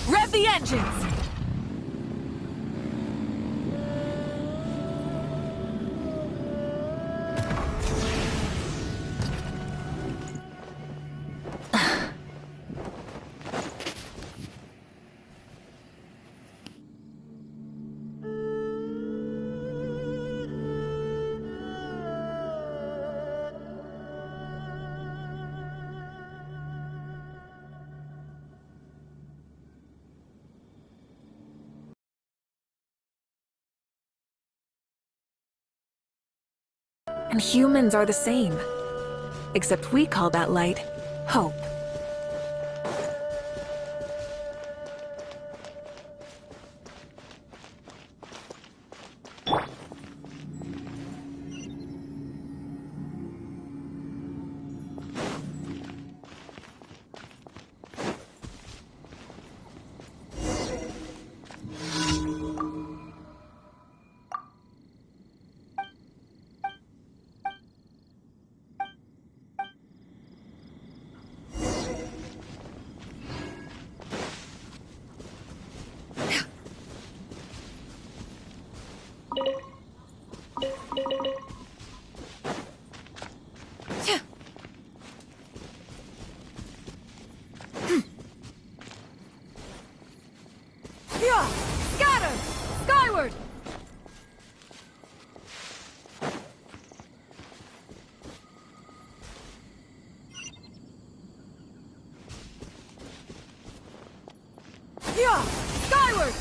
Rev the engines! And humans are the same. Except we call that light hope. Scatter! Skyward! Skyward!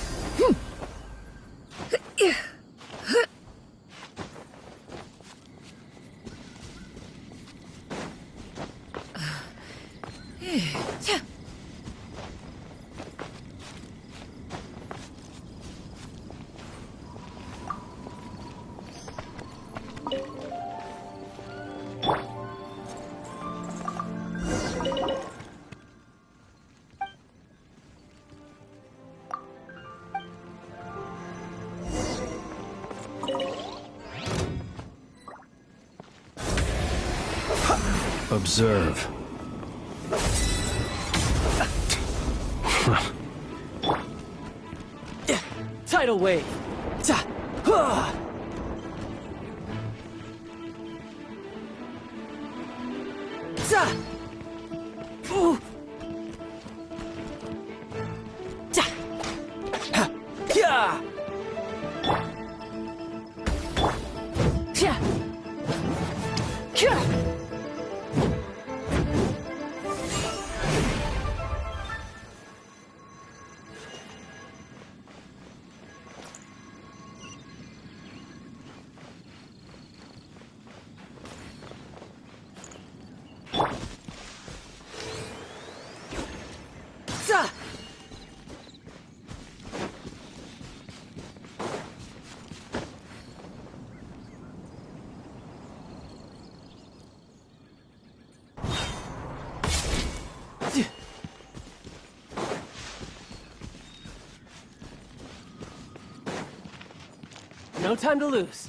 Observe. Tidal wave. No time to lose.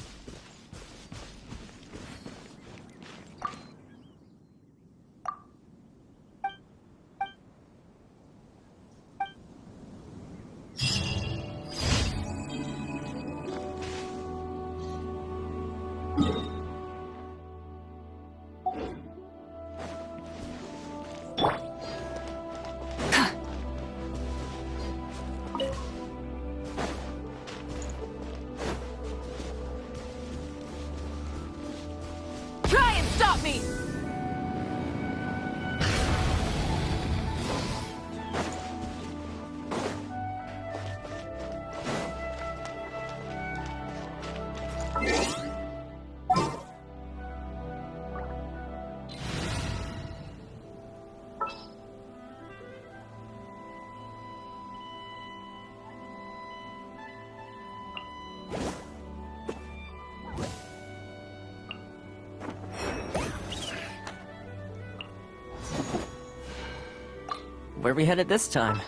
Where we headed this time?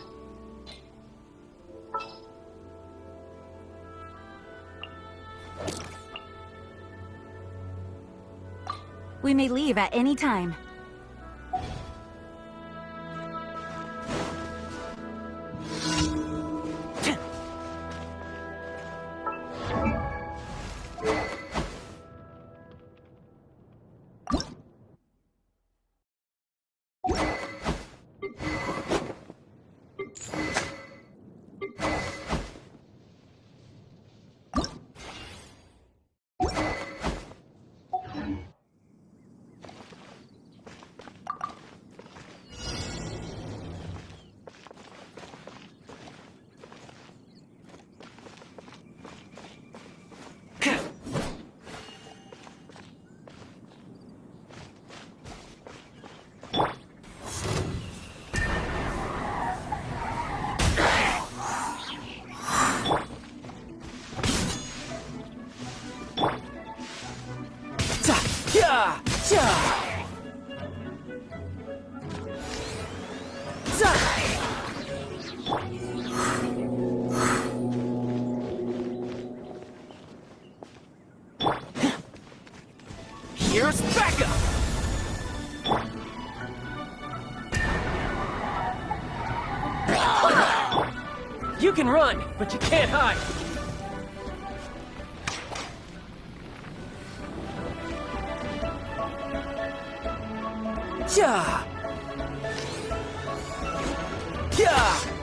We may leave at any time. Yeah! Yeah! Here's backup! You can run, but you can't hide! Yeah! Yeah!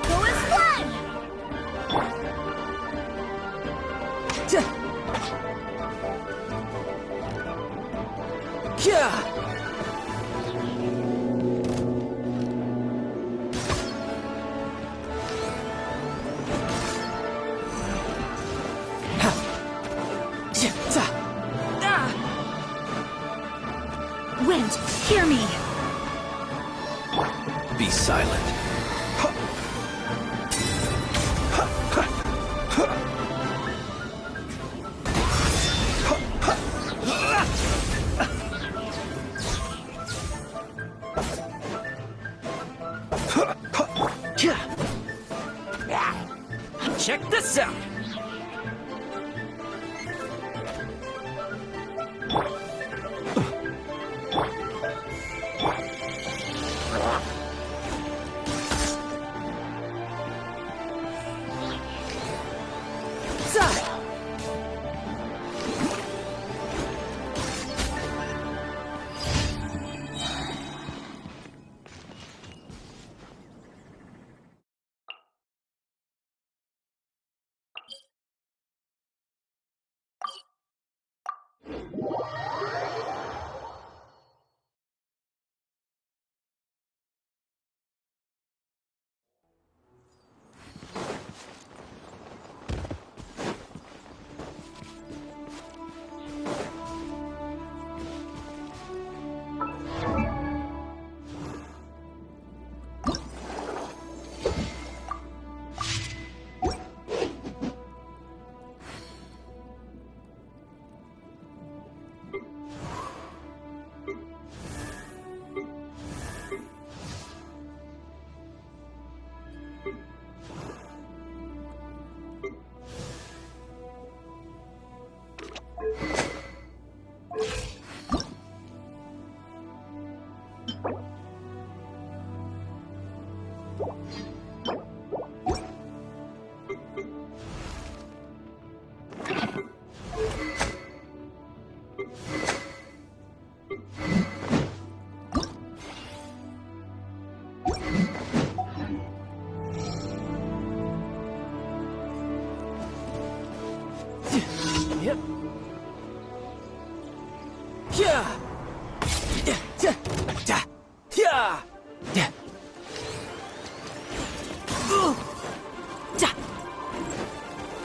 Go and fly! Yeah! Wind, hear me! Be silent. Check this out! Yep. Yeah. Yeah. Yeah. Yeah. Yeah. Ooh. Yeah.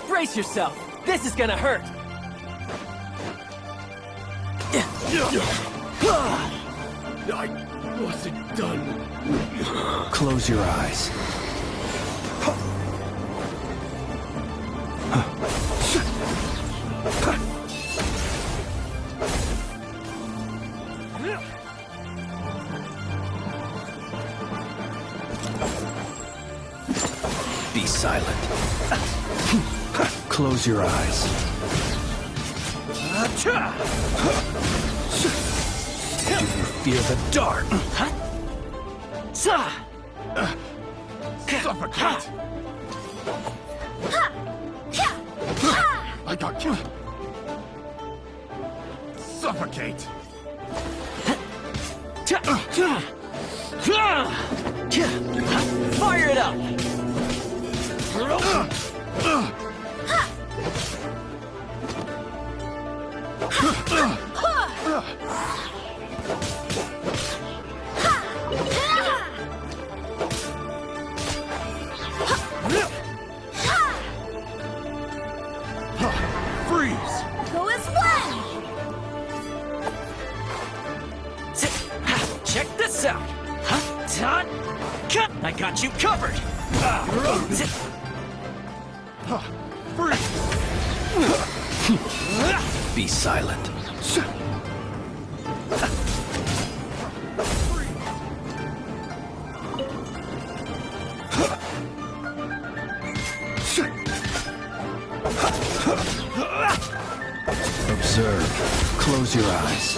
Brace yourself. This is gonna hurt. I wasn't done. Close your eyes. Be silent. Close your eyes. Do you fear the dark? Suffocate! I got you. Suffocate! Fire it up! Freeze! Go as one! Check this out! I got you covered! Freeze! Be silent. Observe. Close your eyes.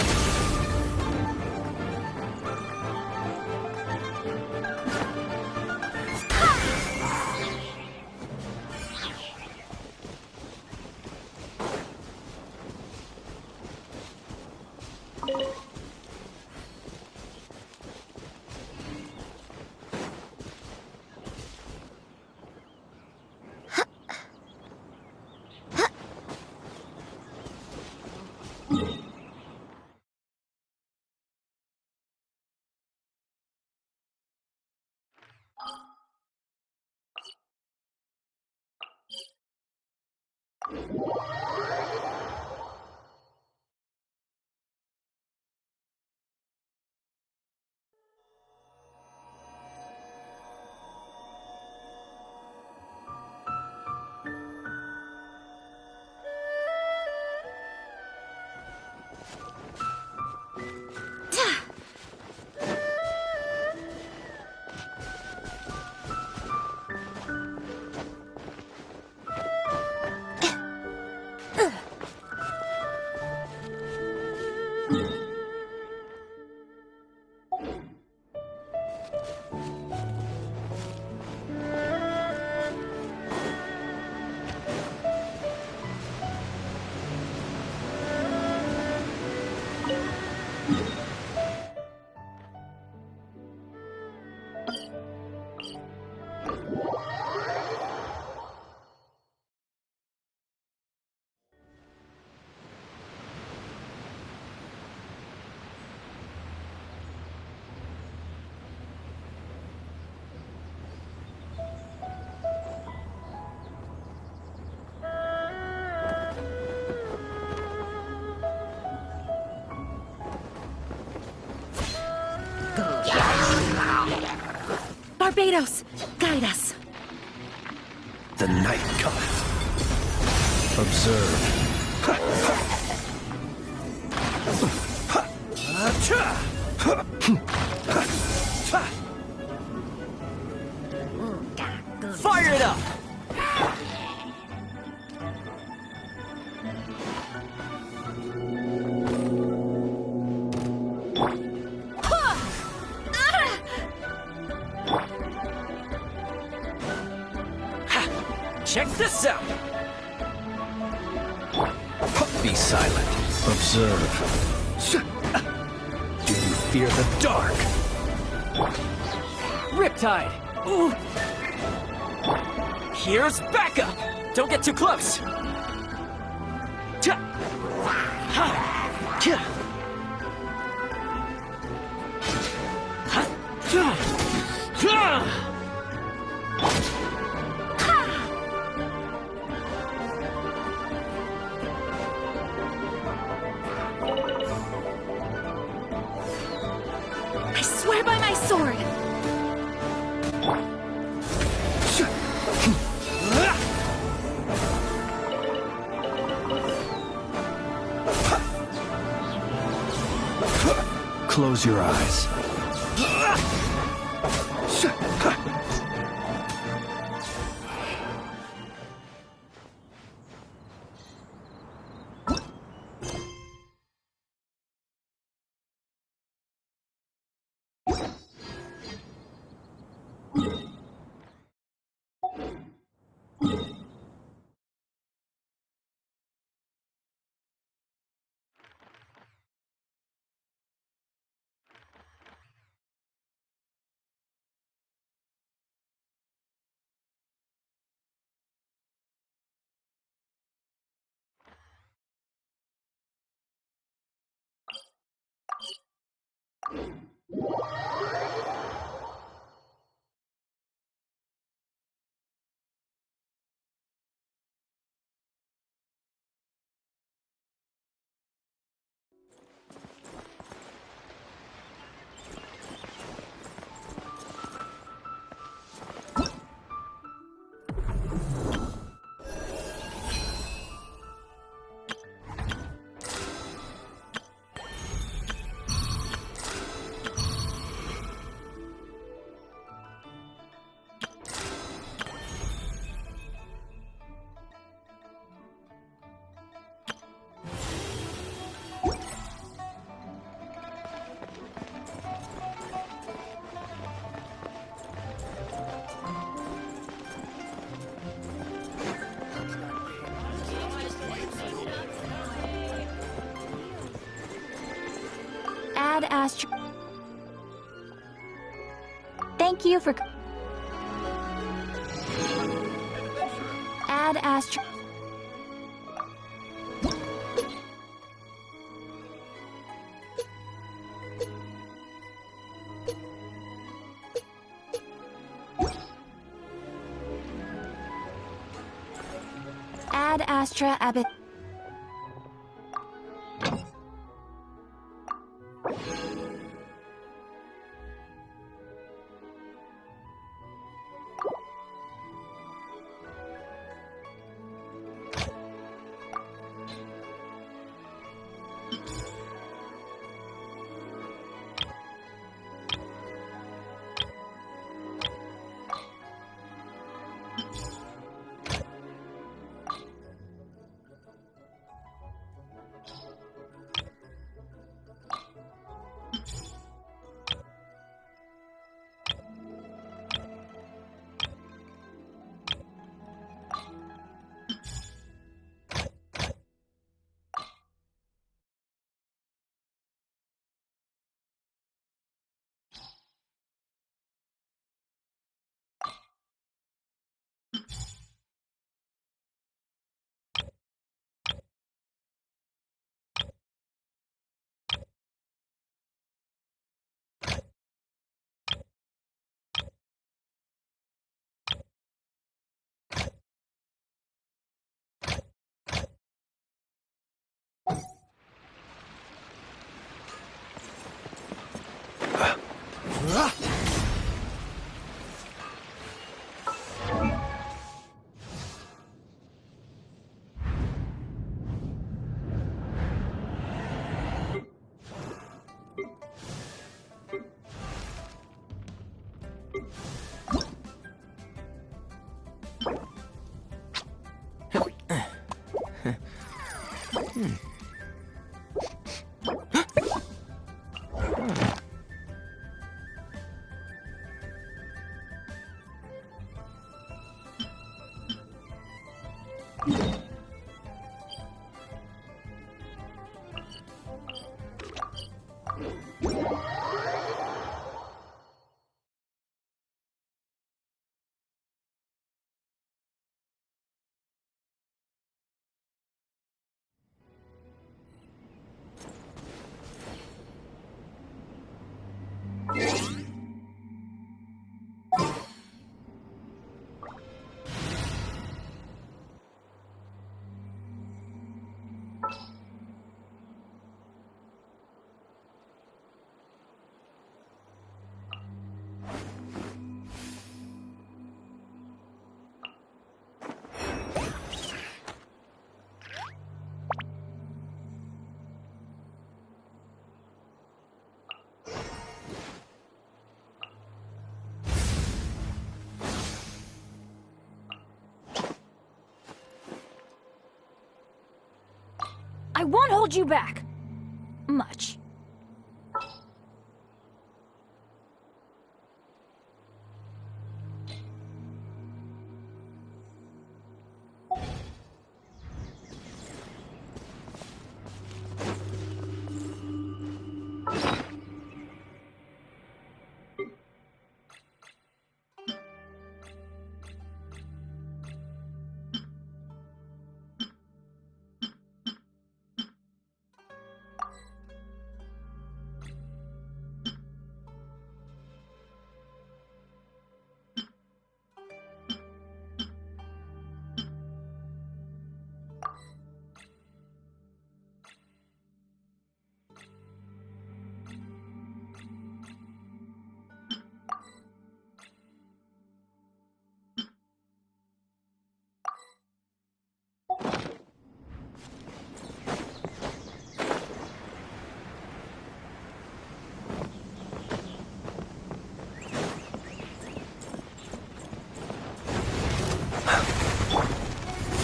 Barbados, guide us. The night cometh. Observe. Fire it up! Check this out! Be silent. Observe. Do you fear the dark? Riptide! Ooh. Here's backup! Don't get too close! Cha. Ha. Cha. Ha. Cha. Cha. Close your eyes. Add Astra. Thank you for. Add Astra. Add Astra Abbott. I won't hold you back. Much.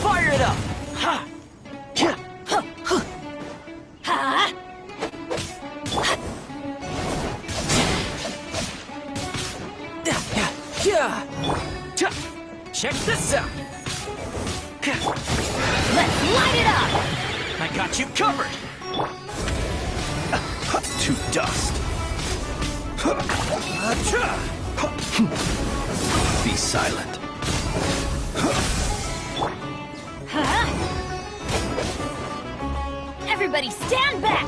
Fire it up! Ha! Yeah. Ha! Yeah. Check this out! Let's light it up! I got you covered! To dust. Be silent. Huh? Everybody stand back!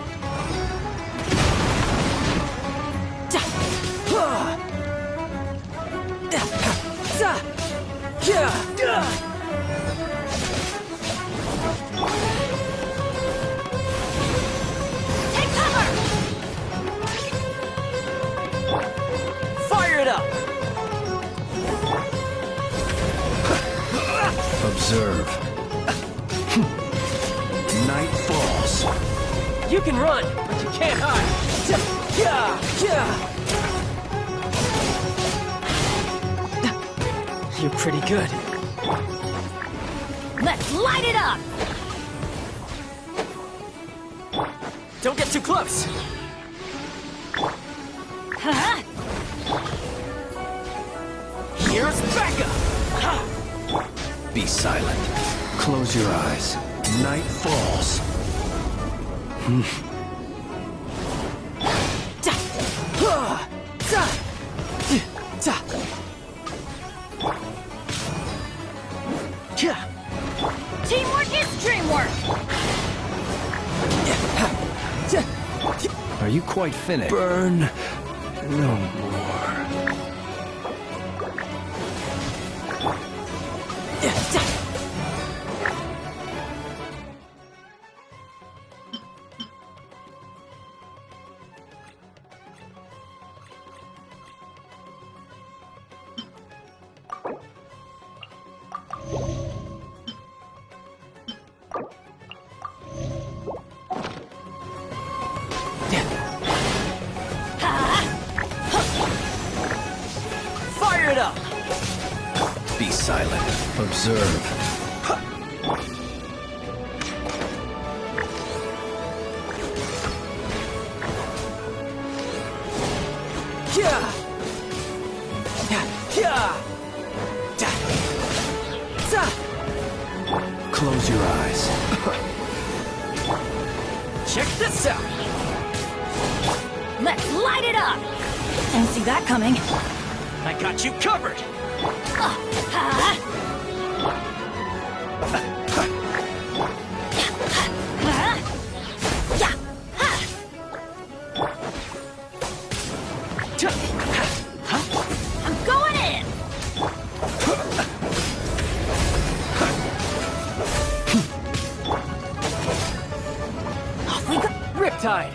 Take cover! Fire it up! Observe. Night falls. You can run, but you can't hide! You're pretty good. Let's light it up! Don't get too close! Huh? Here's Becca! Ha! Be silent. Close your eyes. Night falls. Teamwork is dreamwork! Are you quite finished? Burn no more. Fire it up! Be silent. Observe. Close your eyes. Check this out! Let's light it up! Didn't see that coming. I got you covered! I'm going in! Off we go! Riptide!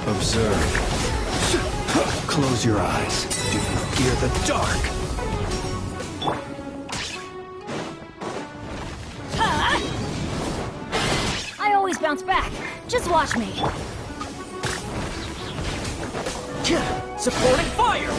Observe. Close your eyes. Do you fear the dark? I always bounce back. Just watch me. Supporting fire!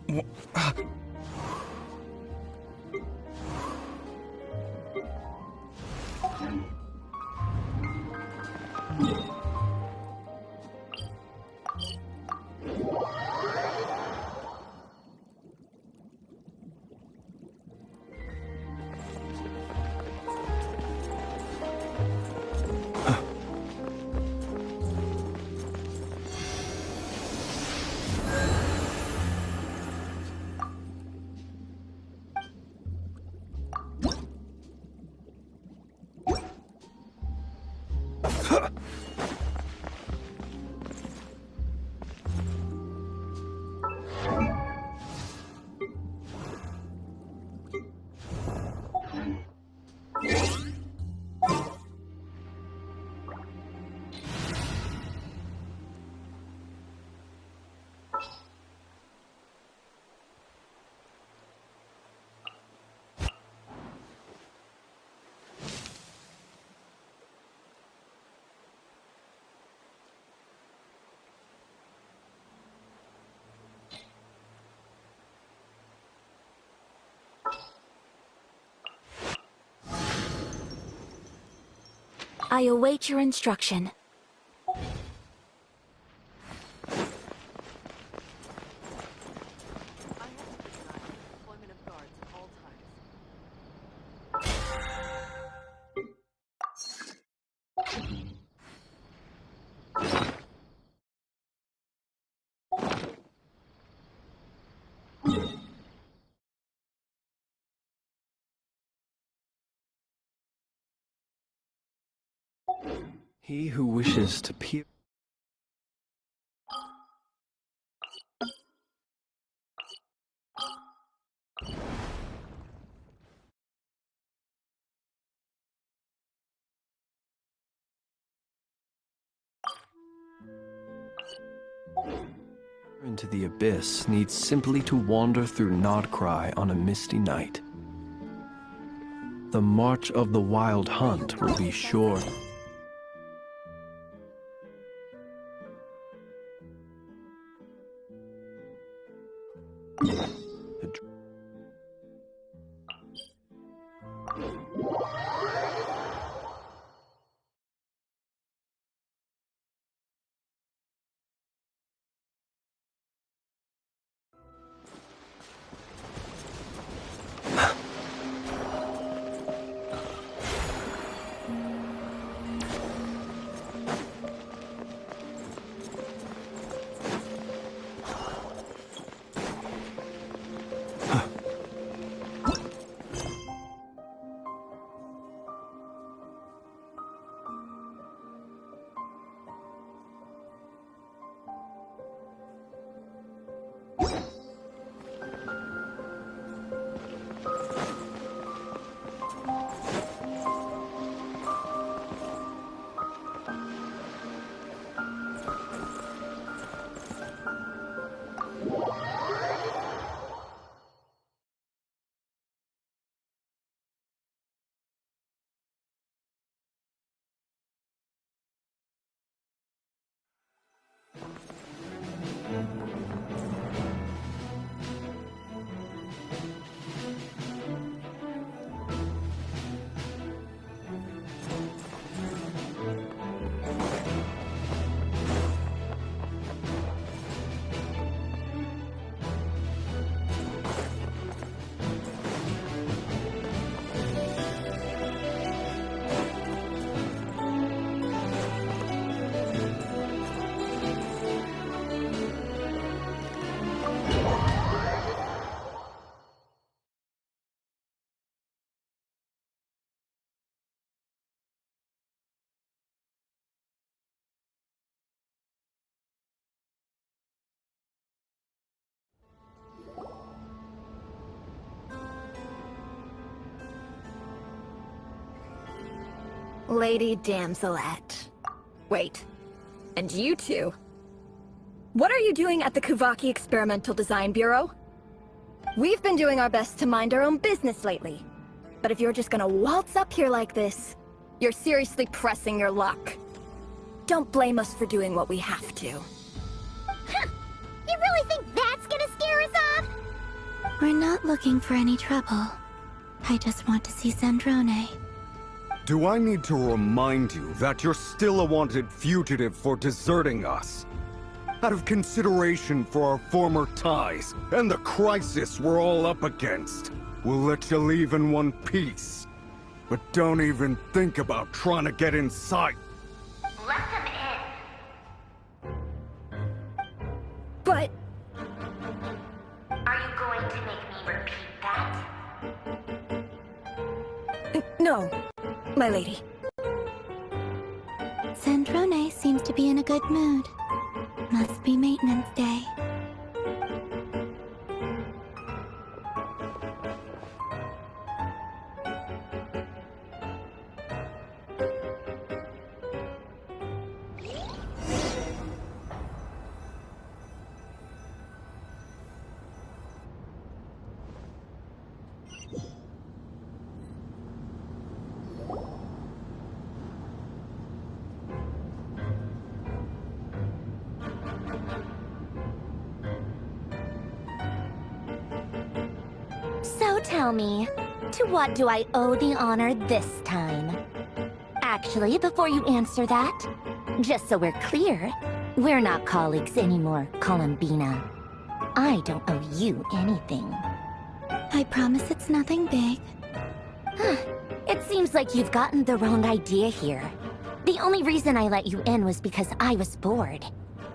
Wh- I await your instruction. He who wishes to peer into the abyss needs simply to wander through Nodcry on a misty night. The march of the wild hunt will be sure. Lady Damselette. Wait, and you two? What are you doing at the Kuvaki Experimental Design Bureau? We've been doing our best to mind our own business lately. But if you're just gonna waltz up here like this, you're seriously pressing your luck. Don't blame us for doing what we have to. Huh. You really think that's gonna scare us off? We're not looking for any trouble. I just want to see Zandrone. Do I need to remind you that you're still a wanted fugitive for deserting us? Out of consideration for our former ties and the crisis we're all up against, we'll let you leave in one piece. But don't even think about trying to get inside. Let them in. But... Are you going to make me repeat that? no, my lady. Zandrone seems to be in a good mood. Must be maintenance day. So tell me, to what do I owe the honor this time? actually, before you answer that. Just so we're clear, we're not colleagues anymore, Columbina. I don't owe you anything. I promise it's nothing big. It seems like you've gotten the wrong idea here. The only reason I let you in was because I was bored.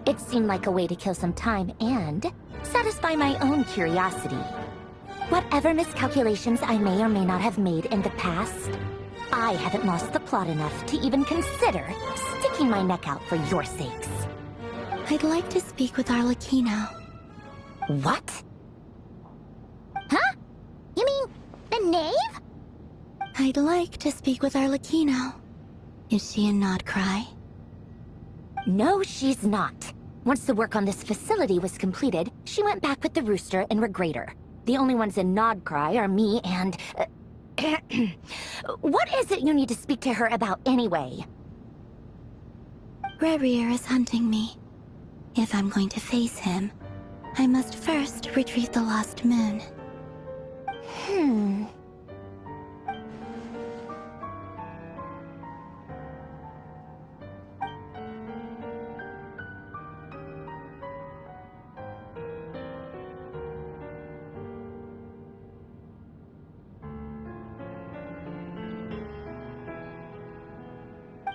It seemed like a way to kill some time and satisfy my own curiosity. Whatever miscalculations I may or may not have made in the past, I haven't lost the plot enough to even consider sticking my neck out for your sakes. I'd like to speak with Arlecchino. What? Huh? You mean the knave? I'd like to speak with Arlecchino. Is she in Nodcry? No, she's not. Once the work on this facility was completed, she went back with the Rooster and Regrator. The only ones in Nodcry are me and... What is it you need to speak to her about anyway? Rerir is hunting me. If I'm going to face him, I must first retrieve the lost moon.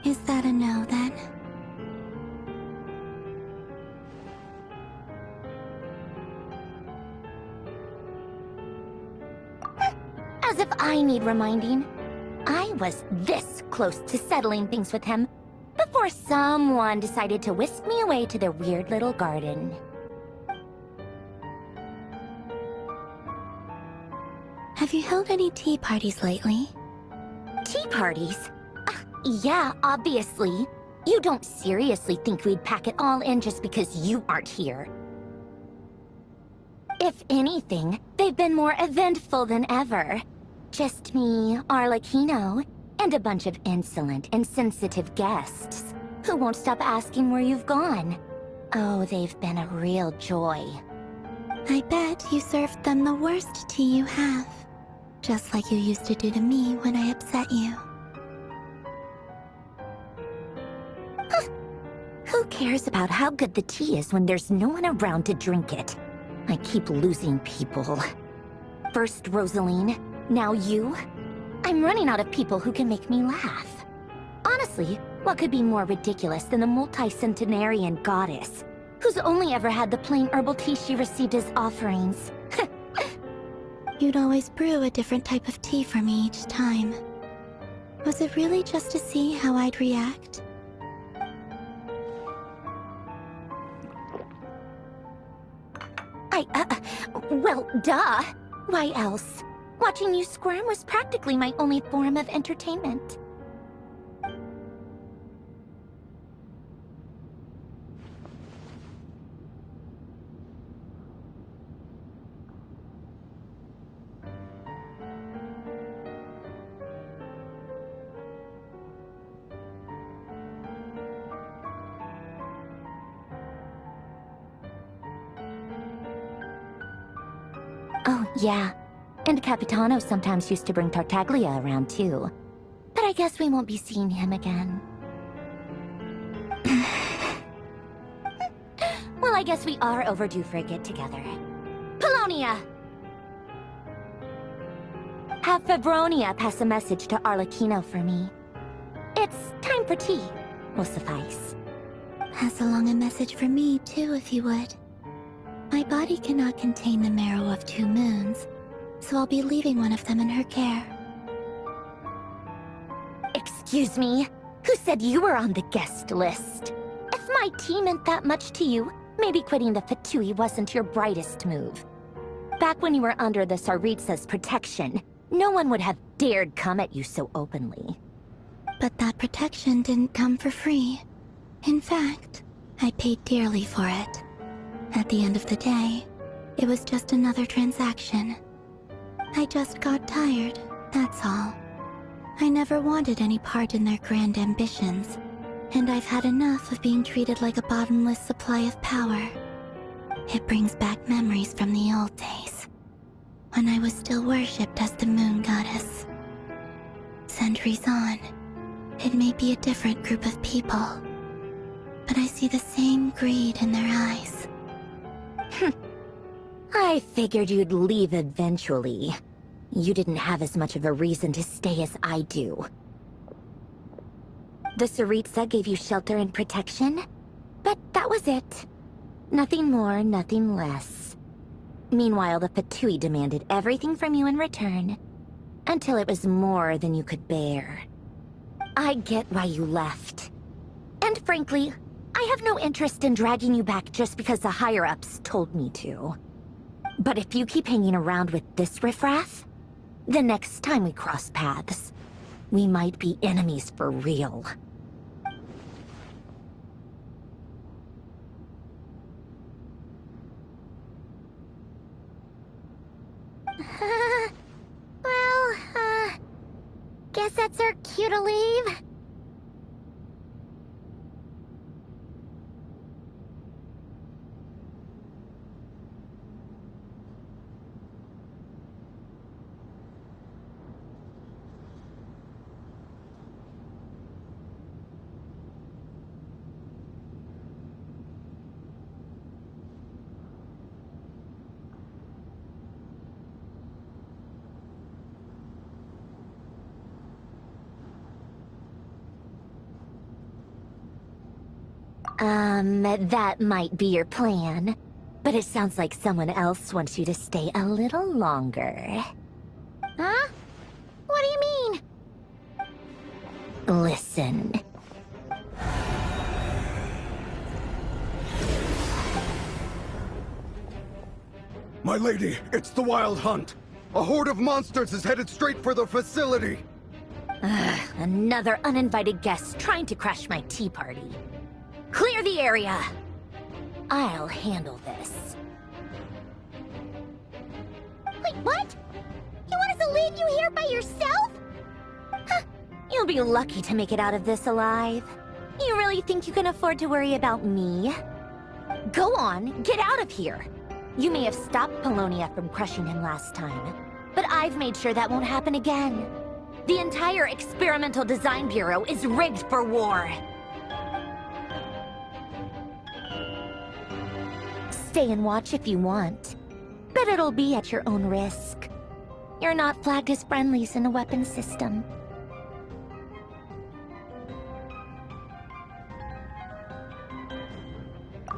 Is that a no, then? As if I need reminding. I was this close to settling things with him before someone decided to whisk me away to their weird little garden. Have you held any tea parties lately? Tea parties? Yeah, obviously. You don't seriously think we'd pack it all in just because you aren't here. If anything, they've been more eventful than ever. Just me, Arlecchino, and a bunch of insolent, insensitive guests who won't stop asking where you've gone. Oh, they've been a real joy. I bet you served them the worst tea you have. Just like you used to do to me when I upset you. Who cares about how good the tea is when there's no one around to drink it? I keep losing people. First Rosaline, now you. I'm running out of people who can make me laugh. Honestly, what could be more ridiculous than the multi-centenarian goddess, who's only ever had the plain herbal tea she received as offerings? You'd always brew a different type of tea for me each time. Was it really just to see how I'd react? Well, duh. Why else? Watching you squirm was practically my only form of entertainment. Oh, yeah. And Capitano sometimes used to bring Tartaglia around, too. But I guess we won't be seeing him again. Well, I guess we are overdue for a get-together. Polonia! Have Febronia pass a message to Arlecchino for me. It's time for tea. Will suffice. Pass along a message for me, too, if you would. My body cannot contain the marrow of 2 moons, so I'll be leaving one of them in her care. Excuse me? Who said you were on the guest list? If my tea meant that much to you, maybe quitting the Fatui wasn't your brightest move. Back when you were under the Tsaritsa's protection, no one would have dared come at you so openly. But that protection didn't come for free. In fact, I paid dearly for it. At the end of the day, it was just another transaction. I just got tired, that's all. I never wanted any part in their grand ambitions, and I've had enough of being treated like a bottomless supply of power. It brings back memories from the old days, when I was still worshipped as the moon goddess. Centuries on, It may be a different group of people, but I see the same greed in their eyes. I figured you'd leave eventually. You didn't have as much of a reason to stay as I do. The Tsaritsa gave you shelter and protection, but that was it. Nothing more, nothing less. Meanwhile, the Fatui demanded everything from you in return, until it was more than you could bear. I get why you left. And frankly, I have no interest in dragging you back just because the higher-ups told me to. But if you keep hanging around with this riffraff, the next time we cross paths, we might be enemies for real. Guess that's our cue to leave. That might be your plan, but it sounds like someone else wants you to stay a little longer. Huh? What do you mean? Listen. My lady, it's the Wild Hunt. A horde of monsters is headed straight for the facility. Another uninvited guest trying to crash my tea party. Clear the area! I'll handle this. Wait, what? You want us to leave you here by yourself? Huh, you'll be lucky to make it out of this alive. You really think you can afford to worry about me? Go on, get out of here. You may have stopped Polonia from crushing him last time, but I've made sure that won't happen again. The entire Experimental Design Bureau is rigged for war. Stay and watch if you want, but it'll be at your own risk. You're not flagged as friendlies in a weapons system.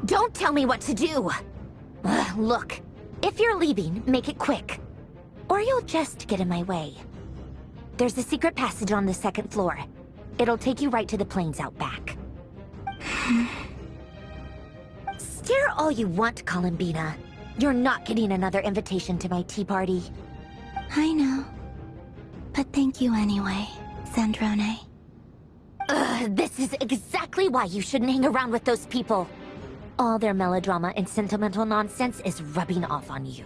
Don't tell me what to do! Look, if you're leaving, make it quick. Or you'll just get in my way. There's a secret passage on the second floor. It'll take you right to the plains out back. Stare all you want, Columbina. You're not getting another invitation to my tea party. I know. But thank you anyway, Sandrone. This is exactly why you shouldn't hang around with those people. All their melodrama and sentimental nonsense is rubbing off on you.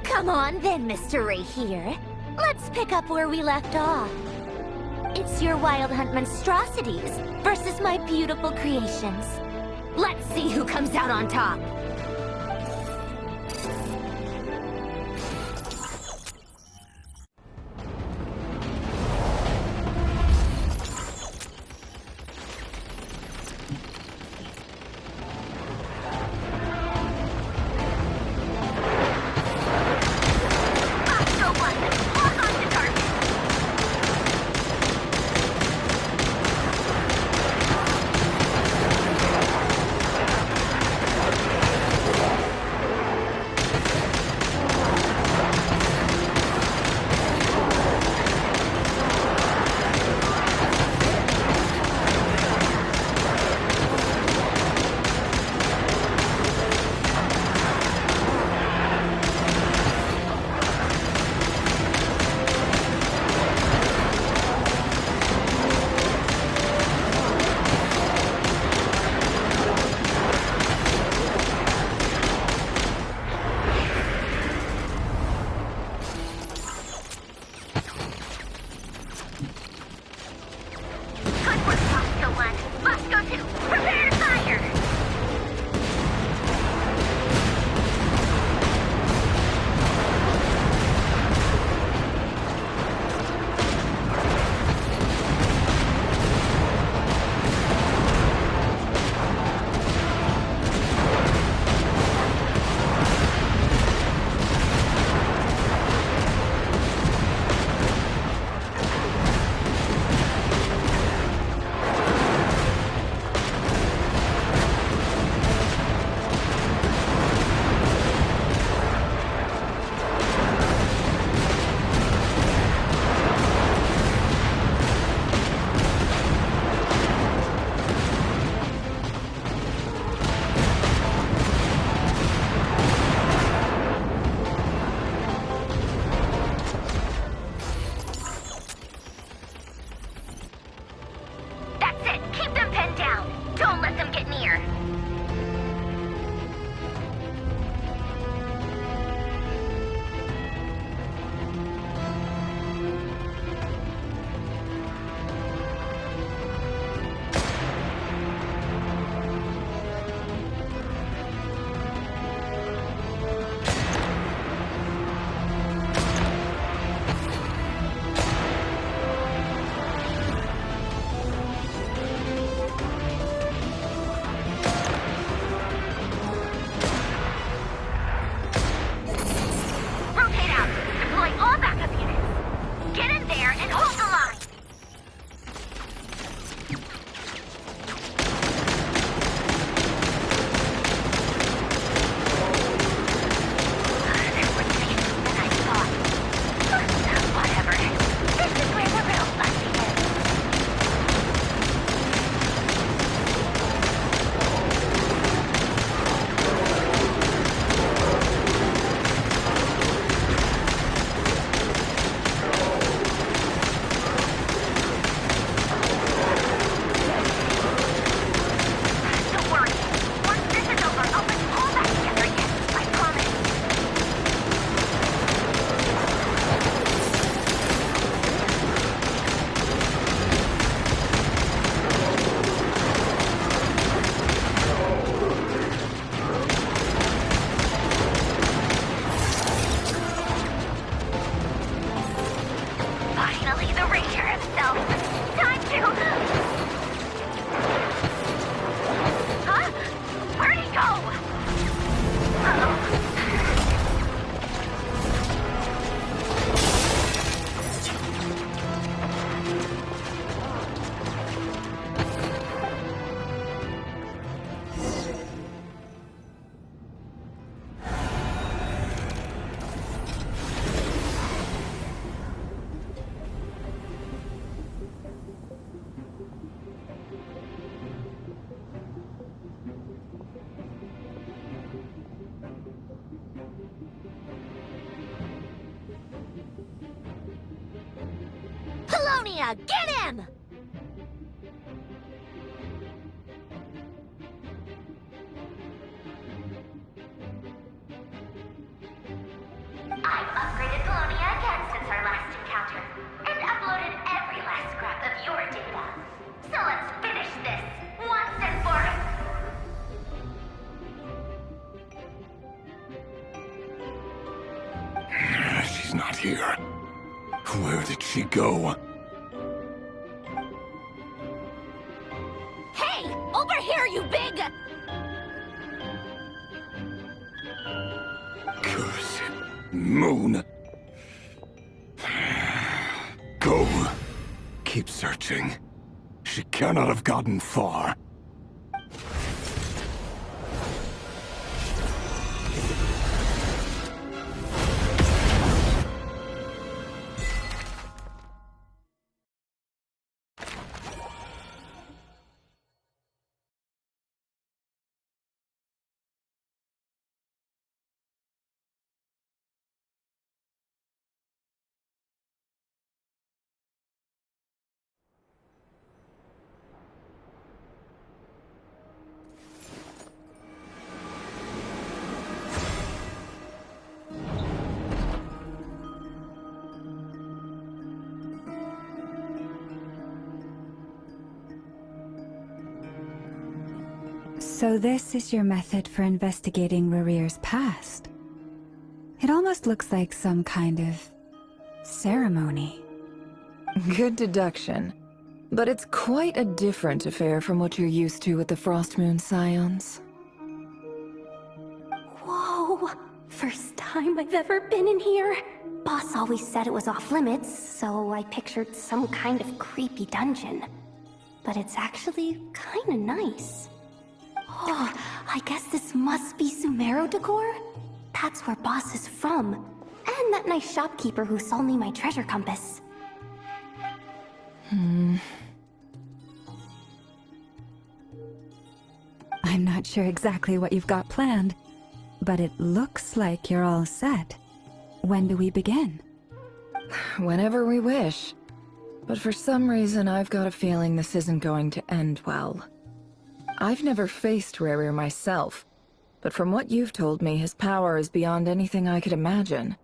Come on then, Mr. Ray here. Let's pick up where we left off. It's your Wild Hunt monstrosities versus my beautiful creations. Let's see who comes out on top. them down. Don't let them get near. Rotate out. Deploy all backup units. Get in there and hold the line. There wouldn't be than I thought. Whatever. This is where the real fun begins. Don't worry. Once this is over, I'll put you all back together again. I promise. Finally, the Ranger himself. Time to... Huh? Where'd he go? Uh-oh. Polonia, get him! I've upgraded Polonia again since our last encounter, and uploaded every last scrap of your data. So let's finish this, once and for She's not here. Where did she go? Hey! Over here, you big... Curse moon. Go. Keep searching. She cannot have gotten far. So this is your method for investigating Rarir's past. It almost looks like some kind of ceremony. Good deduction. But it's quite a different affair from what you're used to with the Frost Moon Scions. Whoa! First time I've ever been in here. Boss always said it was off limits, so I pictured some kind of creepy dungeon. But it's actually kinda nice. Oh, I guess this must be Sumero decor? That's where Boss is from. And that nice shopkeeper who sold me my treasure compass. I'm not sure exactly what you've got planned, but it looks like you're all set. When do we begin? Whenever we wish. But for some reason, I've got a feeling this isn't going to end well. I've never faced Rerir myself, but from what you've told me, his power is beyond anything I could imagine.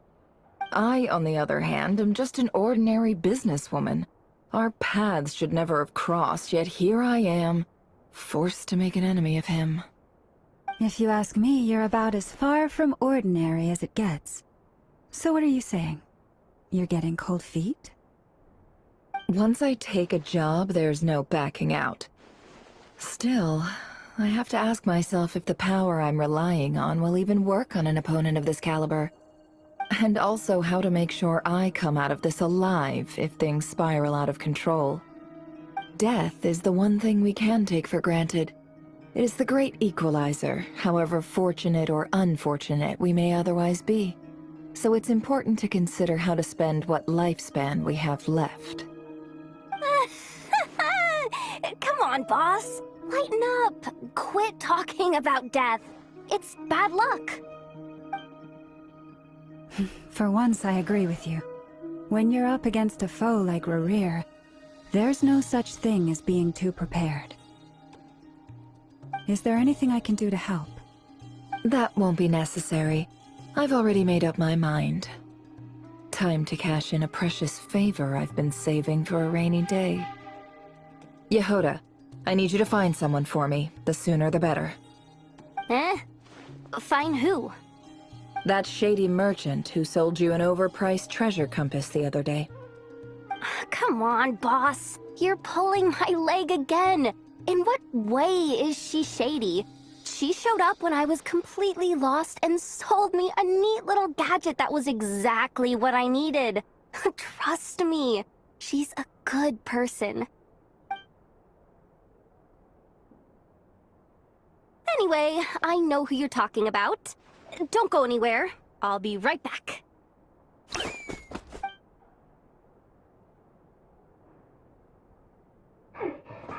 I, on the other hand, am just an ordinary businesswoman. Our paths should never have crossed, yet here I am, forced to make an enemy of him. If you ask me, you're about as far from ordinary as it gets. So what are you saying? You're getting cold feet? Once I take a job, there's no backing out. Still, I have to ask myself if the power I'm relying on will even work on an opponent of this caliber. And also how to make sure I come out of this alive if things spiral out of control. Death is the one thing we can take for granted. It is the great equalizer, however fortunate or unfortunate we may otherwise be. So it's important to consider how to spend what lifespan we have left. Come on, boss. Lighten up. Quit talking about death. It's bad luck. For once, I agree with you. When you're up against a foe like Rerir, there's no such thing as being too prepared. Is there anything I can do to help? That won't be necessary. I've already made up my mind. Time to cash in a precious favor I've been saving for a rainy day. Yehoda, I need you to find someone for me. The sooner the better. Find who? That shady merchant who sold you an overpriced treasure compass the other day. Come on, boss. You're pulling my leg again. In what way is she shady? She showed up when I was completely lost and sold me a neat little gadget that was exactly what I needed. Trust me, she's a good person. Anyway, I know who you're talking about. Don't go anywhere. I'll be right back.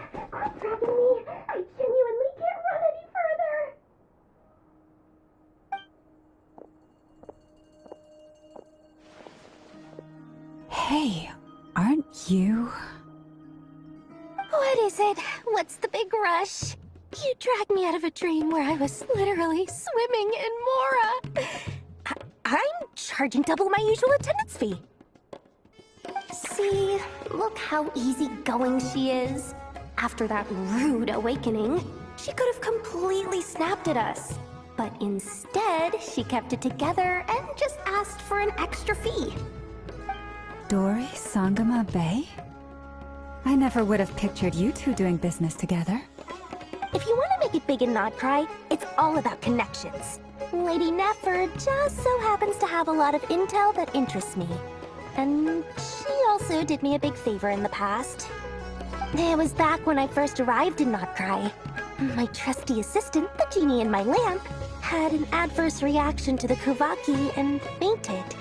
Quit grabbing me. I genuinely can't run any further. Hey, aren't you... What is it? What's the big rush? You dragged me out of a dream where I was literally swimming in Mora. I'm charging double my usual attendance fee. See, look how easygoing she is. After that rude awakening, she could have completely snapped at us. But instead, she kept it together and just asked for an extra fee. Dori Sangama Bay? I never would have pictured you two doing business together. If you want to make it big and not cry, it's all about connections. Lady Nefer just so happens to have a lot of intel that interests me. And she also did me a big favor in the past. It was back when I first arrived in Not Cry. My trusty assistant, the genie in my lamp, had an adverse reaction to the Kuvaki and fainted.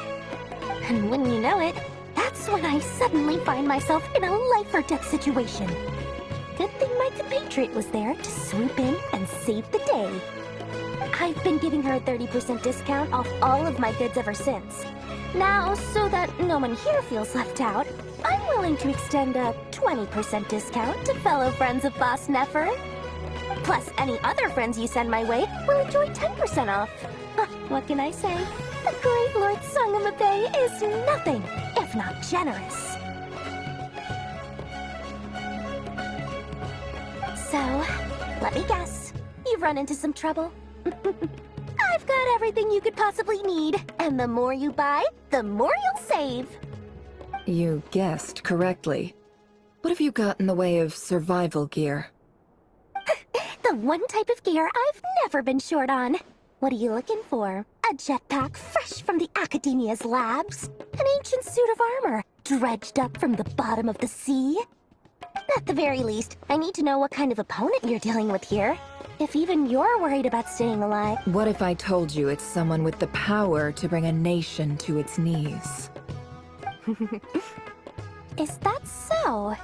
And wouldn't you know it, that's when I suddenly find myself in a life-or-death situation. Good thing my compatriot was there to swoop in and save the day. I've been giving her a 30% discount off all of my goods ever since. Now, so that no one here feels left out, I'm willing to extend a 20% discount to fellow friends of Boss Nefer. Plus, any other friends you send my way will enjoy 10% off. What can I say? The great Lord Sangama Bay is nothing if not generous. So, let me guess. You've run into some trouble? I've got everything you could possibly need. And the more you buy, the more you'll save. You guessed correctly. What have you got in the way of survival gear? The one type of gear I've never been short on. What are you looking for? A jetpack fresh from the Academia's labs? An ancient suit of armor dredged up from the bottom of the sea? At the very least, I need to know what kind of opponent you're dealing with here. If even you're worried about staying alive. What if I told you it's someone with the power to bring a nation to its knees? Is that so?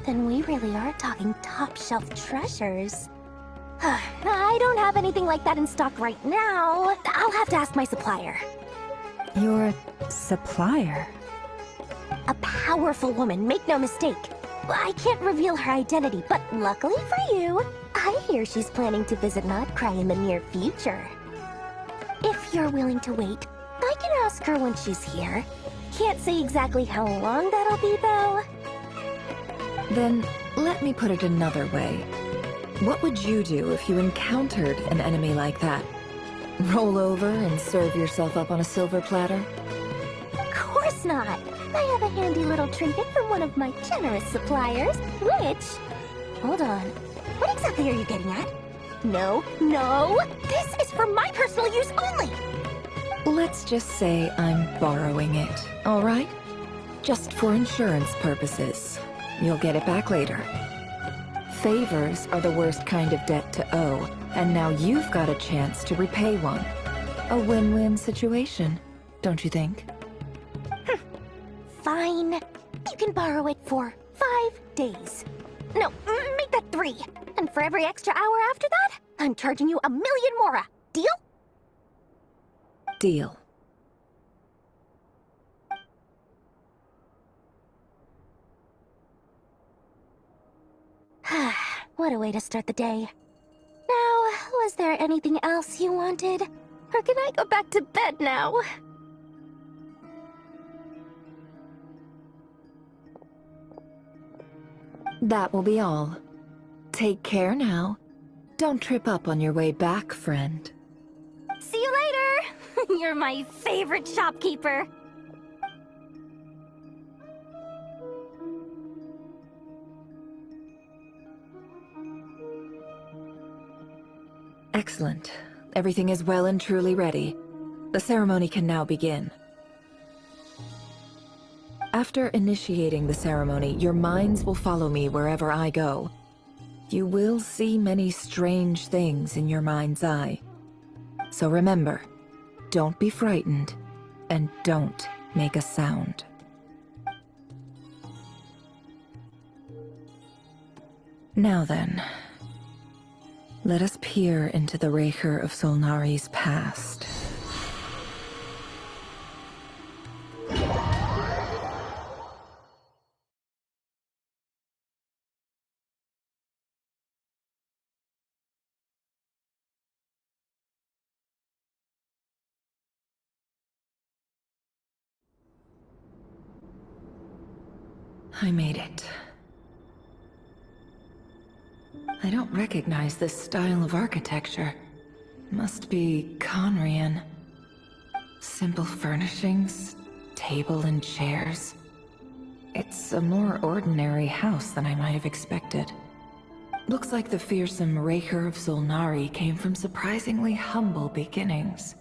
Then we really are talking top-shelf treasures. I don't have anything like that in stock right now. I'll have to ask my supplier. Your supplier? A powerful woman, make no mistake. I can't reveal her identity, but luckily for you, I hear she's planning to visit Notcry in the near future. If you're willing to wait, I can ask her when she's here. Can't say exactly how long that'll be, though. Then, let me put it another way. What would you do if you encountered an enemy like that? Roll over and serve yourself up on a silver platter? Of course not! I have a handy little trinket from one of my generous suppliers, which... Hold on. What exactly are you getting at? No, no! This is for my personal use only! Let's just say I'm borrowing it, all right? Just for insurance purposes. You'll get it back later. Favors are the worst kind of debt to owe, and now you've got a chance to repay one. A win-win situation, don't you think? Fine. You can borrow it for 5 days. No, make that 3. And for every extra hour after that, I'm charging you 1,000,000 mora. Deal? Deal. What a way to start the day. Now, was there anything else you wanted? Or can I go back to bed now? That will be all. Take care now. Don't trip up on your way back, friend. See you later! You're my favorite shopkeeper. Excellent. Everything is well and truly ready. The ceremony can now begin. After initiating the ceremony, your minds will follow me wherever I go. You will see many strange things in your mind's eye. So remember, don't be frightened, and don't make a sound. Now then, let us peer into the Raker of Solnari's past. I made it. I don't recognize this style of architecture. Must be Conrian. Simple furnishings, table and chairs. It's a more ordinary house than I might have expected. Looks like the fearsome Raker of Solnari came from surprisingly humble beginnings.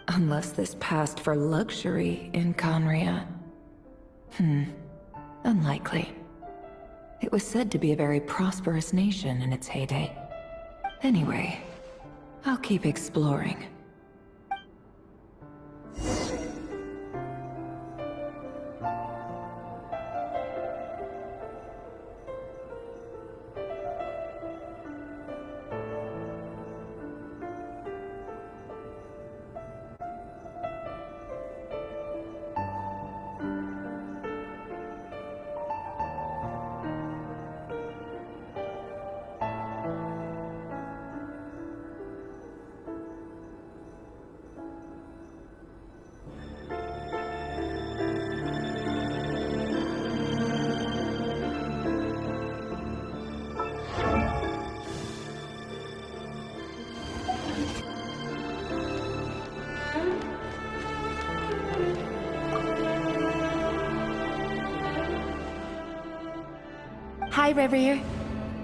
Unless this passed for luxury in Conria. Unlikely. It was said to be a very prosperous nation in its heyday. Anyway, I'll keep exploring. Hi, Rivier.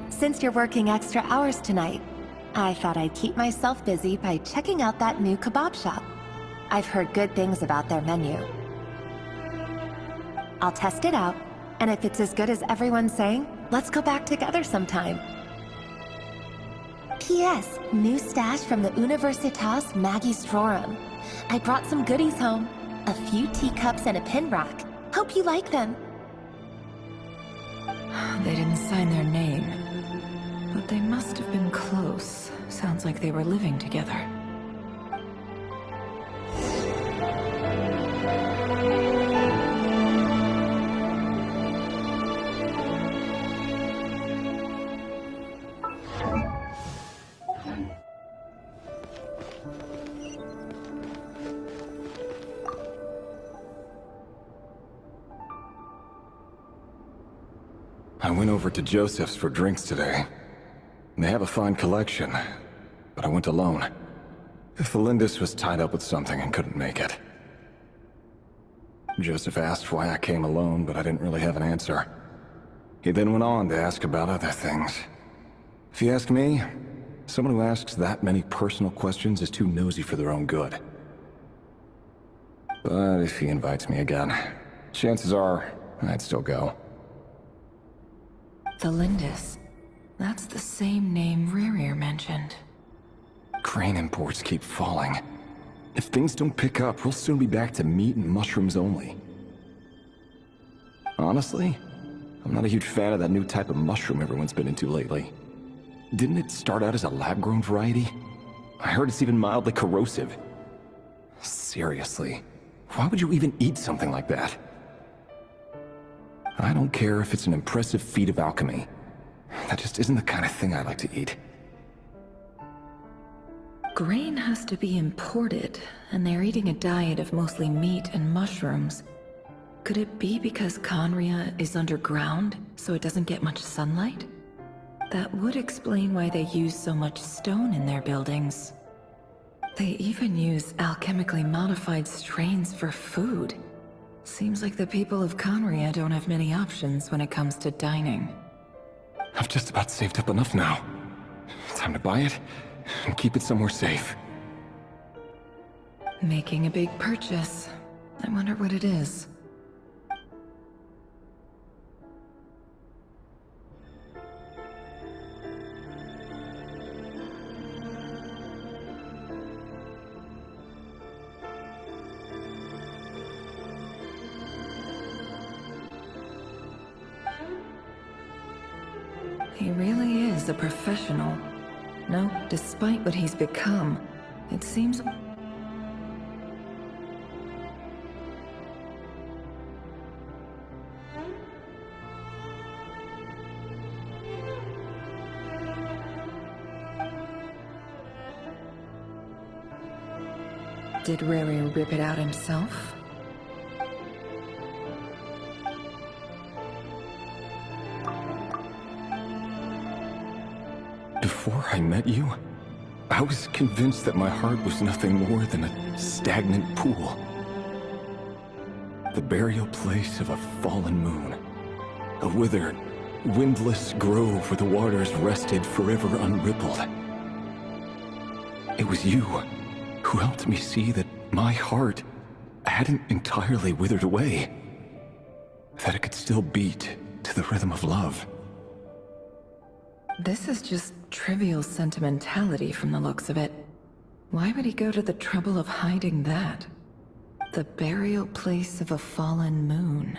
Since you're working extra hours tonight, I thought I'd keep myself busy by checking out that new kebab shop. I've heard good things about their menu. I'll test it out, and if it's as good as everyone's saying, let's go back together sometime. P.S. New stash from the Universitas Magistrorum. I brought some goodies home. A few teacups and a pin rack. Hope you like them. They didn't sign their name, but they must have been close. Sounds like they were living together. I went over to Joseph's for drinks today. They have a fine collection, but I went alone. Felindis was tied up with something and couldn't make it. Joseph asked why I came alone, but I didn't really have an answer. He then went on to ask about other things. If you ask me, someone who asks that many personal questions is too nosy for their own good. But if he invites me again, chances are I'd still go. Felindis. That's the same name Rerir mentioned. Crane imports keep falling. If things don't pick up, we'll soon be back to meat and mushrooms only. Honestly, I'm not a huge fan of that new type of mushroom everyone's been into lately. Didn't it start out as a lab-grown variety? I heard it's even mildly corrosive. Seriously, why would you even eat something like that? I don't care if it's an impressive feat of alchemy. That just isn't the kind of thing I like to eat. Grain has to be imported, and they're eating a diet of mostly meat and mushrooms. Could it be because Conria is underground, so it doesn't get much sunlight? That would explain why they use so much stone in their buildings. They even use alchemically modified strains for food. Seems like the people of Conria don't have many options when it comes to dining. I've just about saved up enough now. Time to buy it and keep it somewhere safe. Making a big purchase. I wonder what it is. He really is a professional. No, despite what he's become, it seems... Did Rerir rip it out himself? Before I met you, I was convinced that my heart was nothing more than a stagnant pool. The burial place of a fallen moon. A withered, windless grove where the waters rested forever unrippled. It was you who helped me see that my heart hadn't entirely withered away. That it could still beat to the rhythm of love. This is just trivial sentimentality from the looks of it. Why would he go to the trouble of hiding that? The burial place of a fallen moon.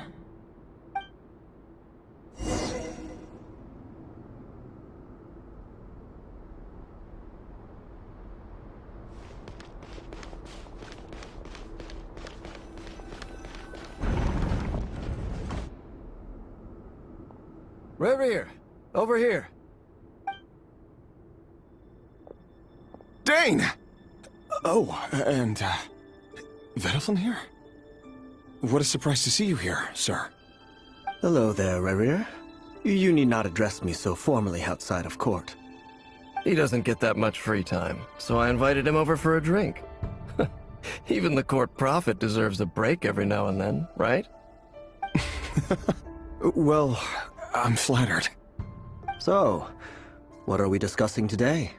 Rerir, over here. Dane! Oh, and, Vedelson here? What a surprise to see you here, sir. Hello there, Rerir. You need not address me so formally outside of court. He doesn't get that much free time, so I invited him over for a drink. Even the court prophet deserves a break every now and then, right? Well, I'm flattered. So, what are we discussing today?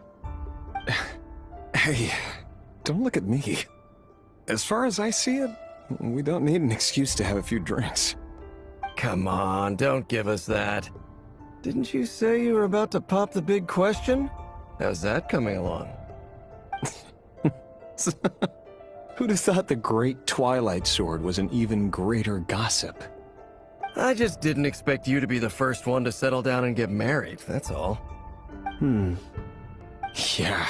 Hey, don't look at me. As far as I see it, we don't need an excuse to have a few drinks. Come on, don't give us that. Didn't you say you were about to pop the big question? How's that coming along? Who'd have thought the great Twilight Sword was an even greater gossip? I just didn't expect you to be the first one to settle down and get married, that's all. Yeah.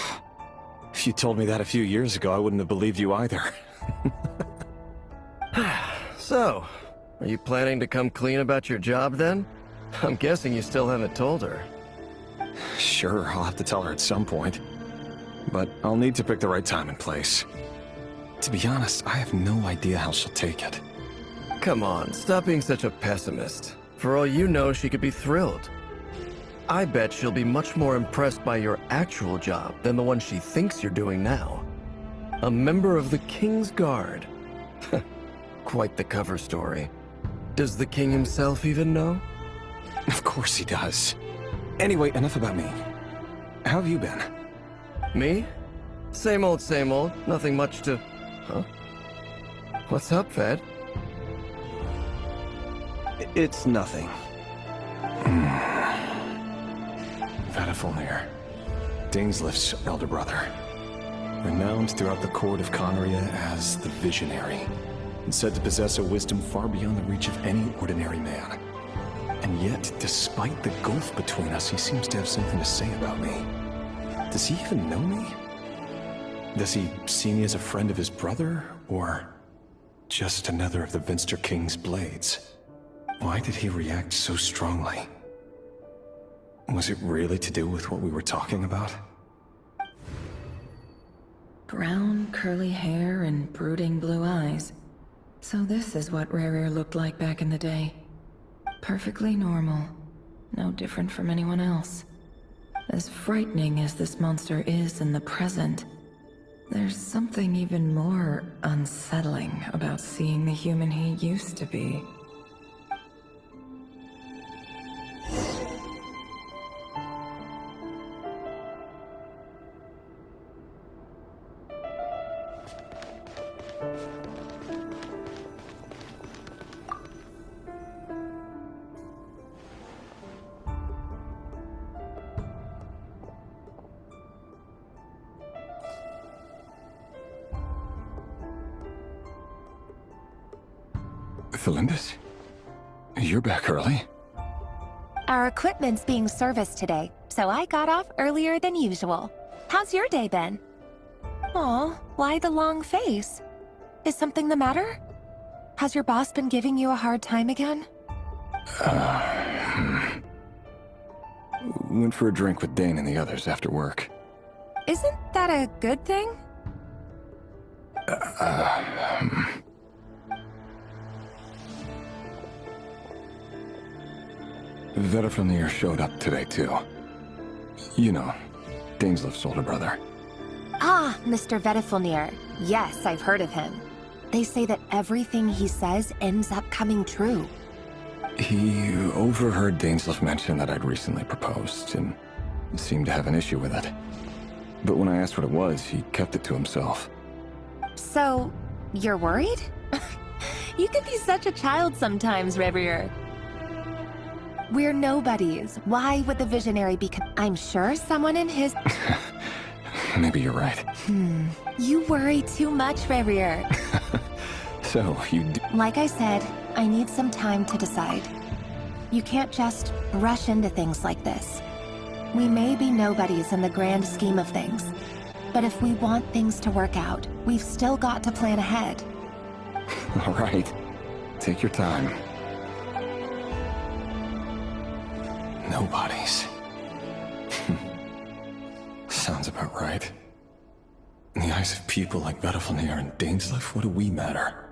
If you told me that a few years ago, I wouldn't have believed you either. So, are you planning to come clean about your job then? I'm guessing you still haven't told her. Sure, I'll have to tell her at some point. But I'll need to pick the right time and place. To be honest, I have no idea how she'll take it. Come on, stop being such a pessimist. For all you know, she could be thrilled. I bet she'll be much more impressed by your actual job than the one she thinks you're doing now. A member of the King's Guard. Quite the cover story. Does the king himself even know? Of course he does. Anyway, enough about me. How have you been? Me? Same old, same old. Nothing much to... Huh? What's up, Ved? It's nothing. Vedifulnir, Dainsleif's elder brother. Renowned throughout the court of Conria as the Visionary, and said to possess a wisdom far beyond the reach of any ordinary man. And yet, despite the gulf between us, he seems to have something to say about me. Does he even know me? Does he see me as a friend of his brother, or just another of the Vinster King's blades? Why did he react so strongly? Was it really to do with what we were talking about? Brown, curly hair and brooding blue eyes. So this is what Rerir looked like back in the day. Perfectly normal. No different from anyone else. As frightening as this monster is in the present, there's something even more unsettling about seeing the human he used to be. Felindis? You're back early? Our equipment's being serviced today, so I got off earlier than usual. How's your day been? Aw, why the long face? Is something the matter? Has your boss been giving you a hard time again? Went for a drink with Dane and the others after work. Isn't that a good thing? Vedifulnir showed up today, too. You know, Dainsleif's older brother. Ah, Mr. Vedifulnir. Yes, I've heard of him. They say that everything he says ends up coming true. He overheard Dainsleif mention that I'd recently proposed, and seemed to have an issue with it. But when I asked what it was, he kept it to himself. So, you're worried? You can be such a child sometimes, Revier. We're nobodies. Why would the Visionary be I'm sure someone in his... Maybe you're right. You worry too much, Revier. So, Like I said, I need some time to decide. You can't just rush into things like this. We may be nobodies in the grand scheme of things, but if we want things to work out, we've still got to plan ahead. All right. Take your time. Nobodies. Sounds about right. In the eyes of people like Vedifulnir and Dainsleif, what do we matter?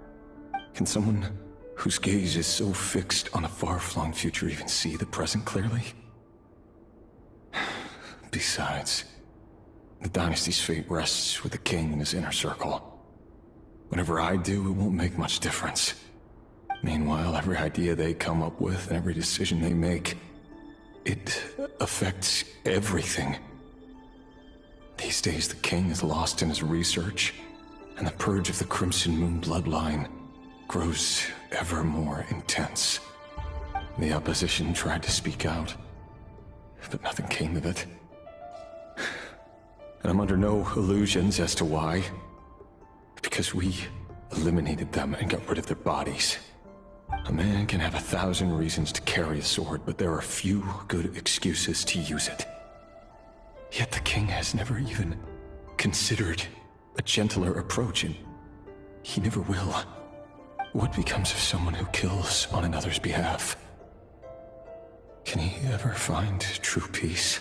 Can someone whose gaze is so fixed on a far-flung future even see the present clearly? Besides, the dynasty's fate rests with the king and his inner circle. Whatever I do, it won't make much difference. Meanwhile, every idea they come up with and every decision they make, it affects everything. These days, the king is lost in his research, and the purge of the Crimson Moon bloodline grows ever more intense. The opposition tried to speak out, but nothing came of it. And I'm under no illusions as to why. Because we eliminated them and got rid of their bodies. A man can have 1,000 reasons to carry a sword, but there are few good excuses to use it. Yet the king has never even considered a gentler approach, and he never will. What becomes of someone who kills on another's behalf? Can he ever find true peace?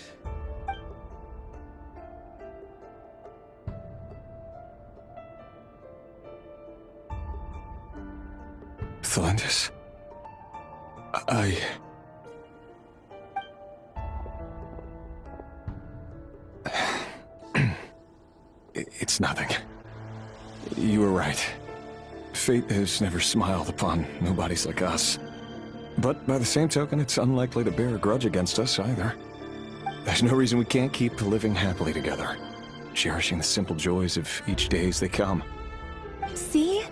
Felindis? It's nothing. You were right. Fate has never smiled upon nobodies like us. But by the same token, it's unlikely to bear a grudge against us either. There's no reason we can't keep living happily together, cherishing the simple joys of each day as they come. See?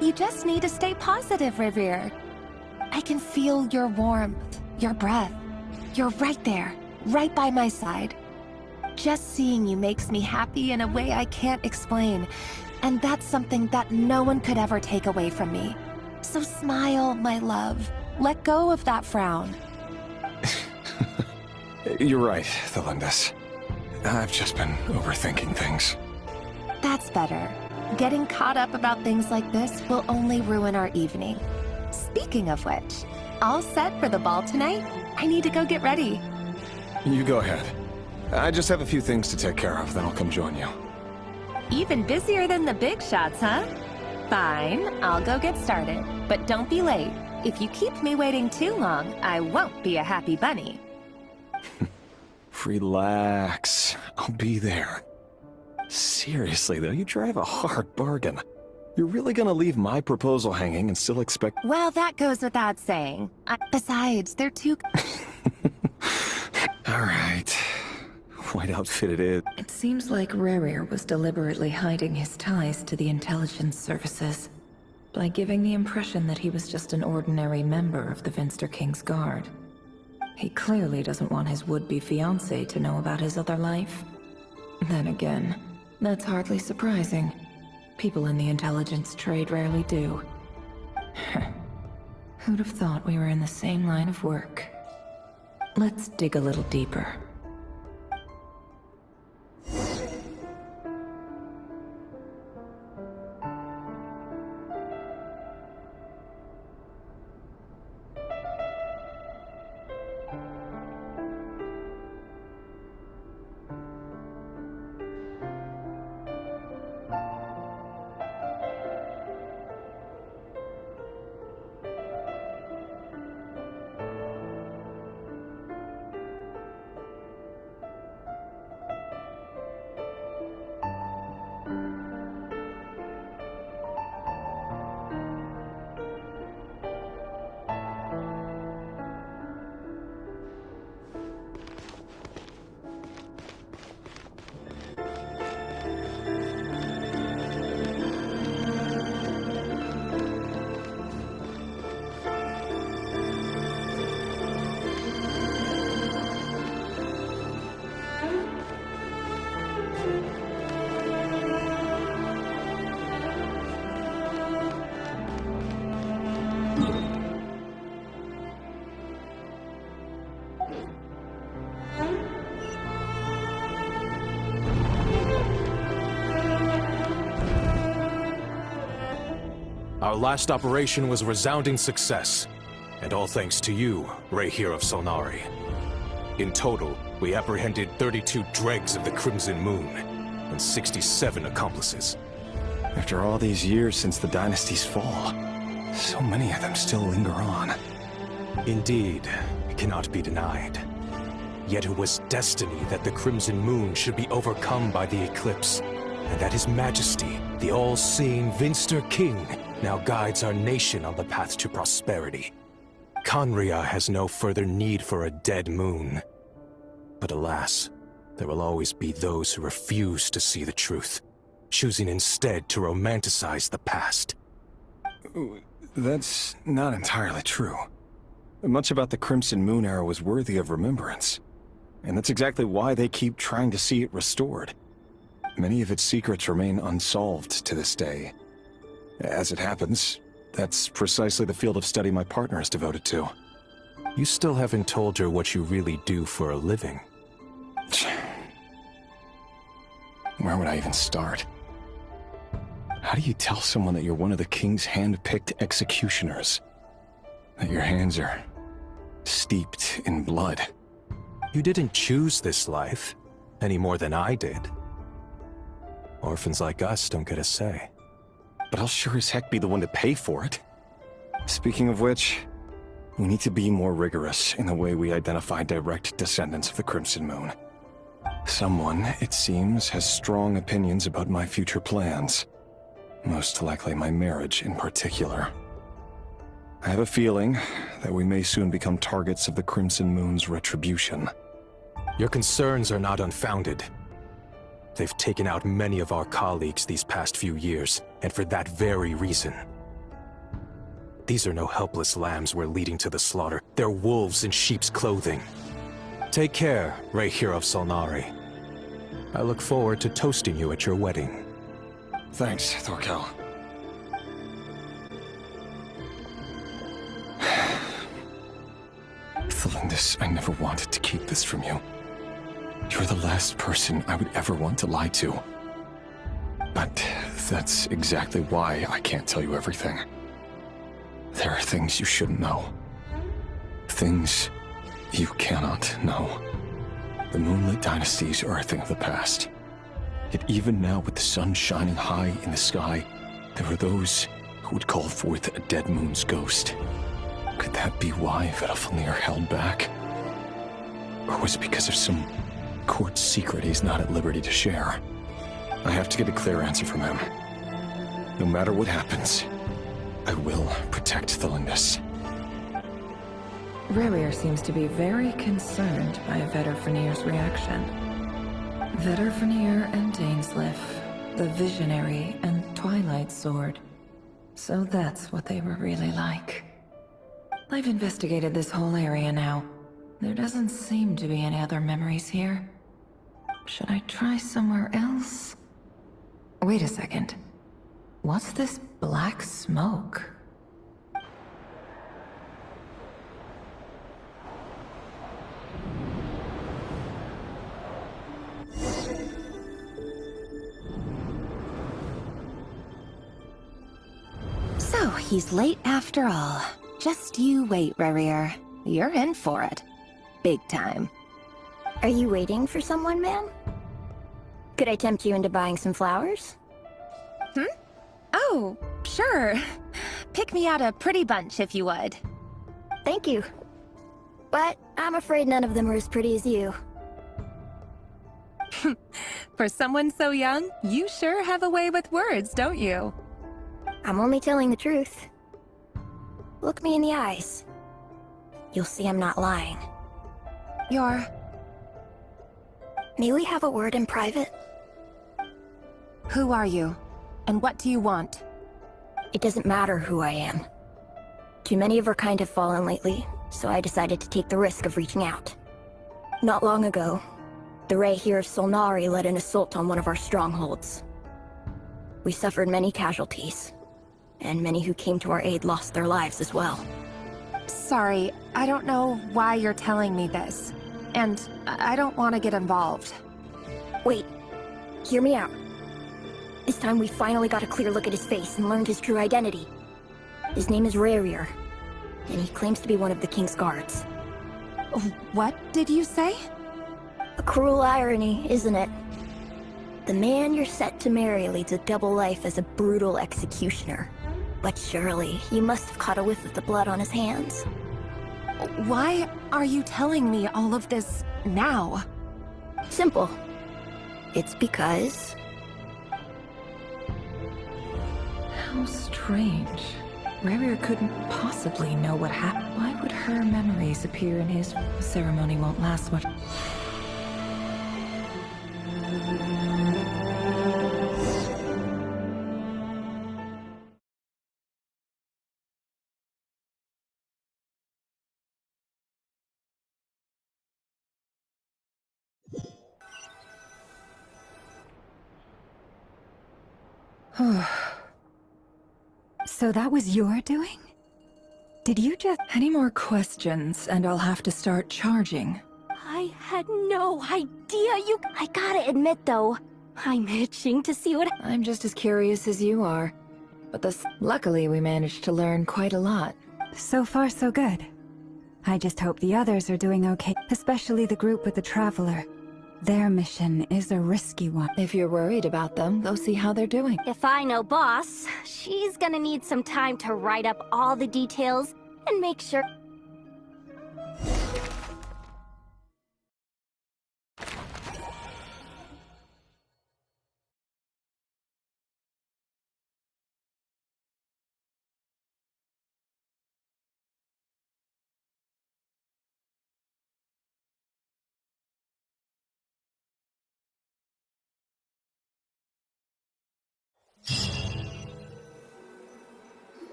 You just need to stay positive, Revere. I can feel your warmth, your breath. You're right there, right by my side. Just seeing you makes me happy in a way I can't explain. And that's something that no one could ever take away from me. So smile, my love. Let go of that frown. You're right, Thelindis. I've just been overthinking things. That's better. Getting caught up about things like this will only ruin our evening. Speaking of which, all set for the ball tonight? I need to go get ready. You go ahead. I just have a few things to take care of, then I'll come join you. Even busier than the big shots, huh? Fine, I'll go get started. But don't be late. If you keep me waiting too long, I won't be a happy bunny. Relax. I'll be there. Seriously, though, you drive a hard bargain. You're really gonna leave my proposal hanging and still expect— Well, that goes without saying. Besides, they're too— All right. White outfit it is. It seems like Rerir was deliberately hiding his ties to the intelligence services by giving the impression that he was just an ordinary member of the Vinster King's Guard. He clearly doesn't want his would-be fiancée to know about his other life. Then again, that's hardly surprising. People in the intelligence trade rarely do. Who'd have thought we were in the same line of work? Let's dig a little deeper. Our last operation was a resounding success, and all thanks to you, Rehir of Solnari. In total, we apprehended 32 dregs of the Crimson Moon, and 67 accomplices. After all these years since the dynasty's fall, so many of them still linger on. Indeed, it cannot be denied. Yet it was destiny that the Crimson Moon should be overcome by the eclipse, and that His Majesty, the all-seeing Vinster King, now guides our nation on the path to prosperity. Conria has no further need for a dead moon. But alas, there will always be those who refuse to see the truth, choosing instead to romanticize the past. That's not entirely true. Much about the Crimson Moon era was worthy of remembrance. And that's exactly why they keep trying to see it restored. Many of its secrets remain unsolved to this day. As it happens, that's precisely the field of study my partner is devoted to. You still haven't told her what you really do for a living. Where would I even start? How do you tell someone that you're one of the King's hand-picked executioners? That your hands are steeped in blood? You didn't choose this life, any more than I did. Orphans like us don't get a say. But I'll sure as heck be the one to pay for it. Speaking of which, We need to be more rigorous in the way we identify direct descendants of the Crimson Moon. Someone, it seems, has strong opinions about my future plans. Most likely my marriage in particular. I have a feeling that we may soon become targets of the Crimson Moon's retribution. Your concerns are not unfounded. They've taken out many of our colleagues these past few years, and for that very reason. These are no helpless lambs we're leading to the slaughter. They're wolves in sheep's clothing. Take care, Rayhir of Solnari. I look forward to toasting you at your wedding. Thanks, Thorkel. Thelindis, I never wanted to keep this from you. You're the last person I would ever want to lie to. But that's exactly why I can't tell you everything. There are things you shouldn't know. Things you cannot know. The Moonlit Dynasties are a thing of the past. Yet even now, with the sun shining high in the sky, there are those who would call forth a dead moon's ghost. Could that be why Vedalfnir held back? Or was it because of some court secret he's not at liberty to share? I have to get a clear answer from him. No matter what happens, I will protect Thelindis. Rarier seems to be very concerned by Vedalfnir's reaction. Vedalfnir and Dainsleif, the Visionary and Twilight Sword. So that's what they were really like. I've investigated this whole area now. There doesn't seem to be any other memories here. Should I try somewhere else? Wait a second. What's this black smoke? So, he's late after all. Just you wait, Rarier. You're in for it. Big time. Are you waiting for someone, ma'am? Could I tempt you into buying some flowers? Oh, sure. Pick me out a pretty bunch if you would. Thank you. But I'm afraid none of them are as pretty as you. For someone so young, you sure have a way with words, don't you? I'm only telling the truth. Look me in the eyes. You'll see I'm not lying. May we have a word in private? Who are you? And what do you want? It doesn't matter who I am. Too many of our kind have fallen lately, so I decided to take the risk of reaching out. Not long ago, the Rayhir of Solnari led an assault on one of our strongholds. We suffered many casualties, and many who came to our aid lost their lives as well. Sorry, I don't know why you're telling me this. And I don't want to get involved. Wait, hear me out. This time we finally got a clear look at his face and learned his true identity. His name is Rarier, and he claims to be one of the King's Guards. What did you say? A cruel irony, isn't it? The man you're set to marry leads a double life as a brutal executioner. But surely, you must have caught a whiff of the blood on his hands. Why are you telling me all of this now? Simple. It's because... How strange. Rarier couldn't possibly know what happened. Why would her memories appear in his... The ceremony won't last much. So that was your doing? Did you just... Any more questions, and I'll have to start charging. I had no idea I gotta admit, though, I'm itching to see what... I'm just as curious as you are. But luckily we managed to learn quite a lot. So far, so good. I just hope the others are doing okay, especially the group with the Traveler. Their mission is a risky one. If you're worried about them, go see how they're doing. If I know Boss, she's gonna need some time to write up all the details and make sure...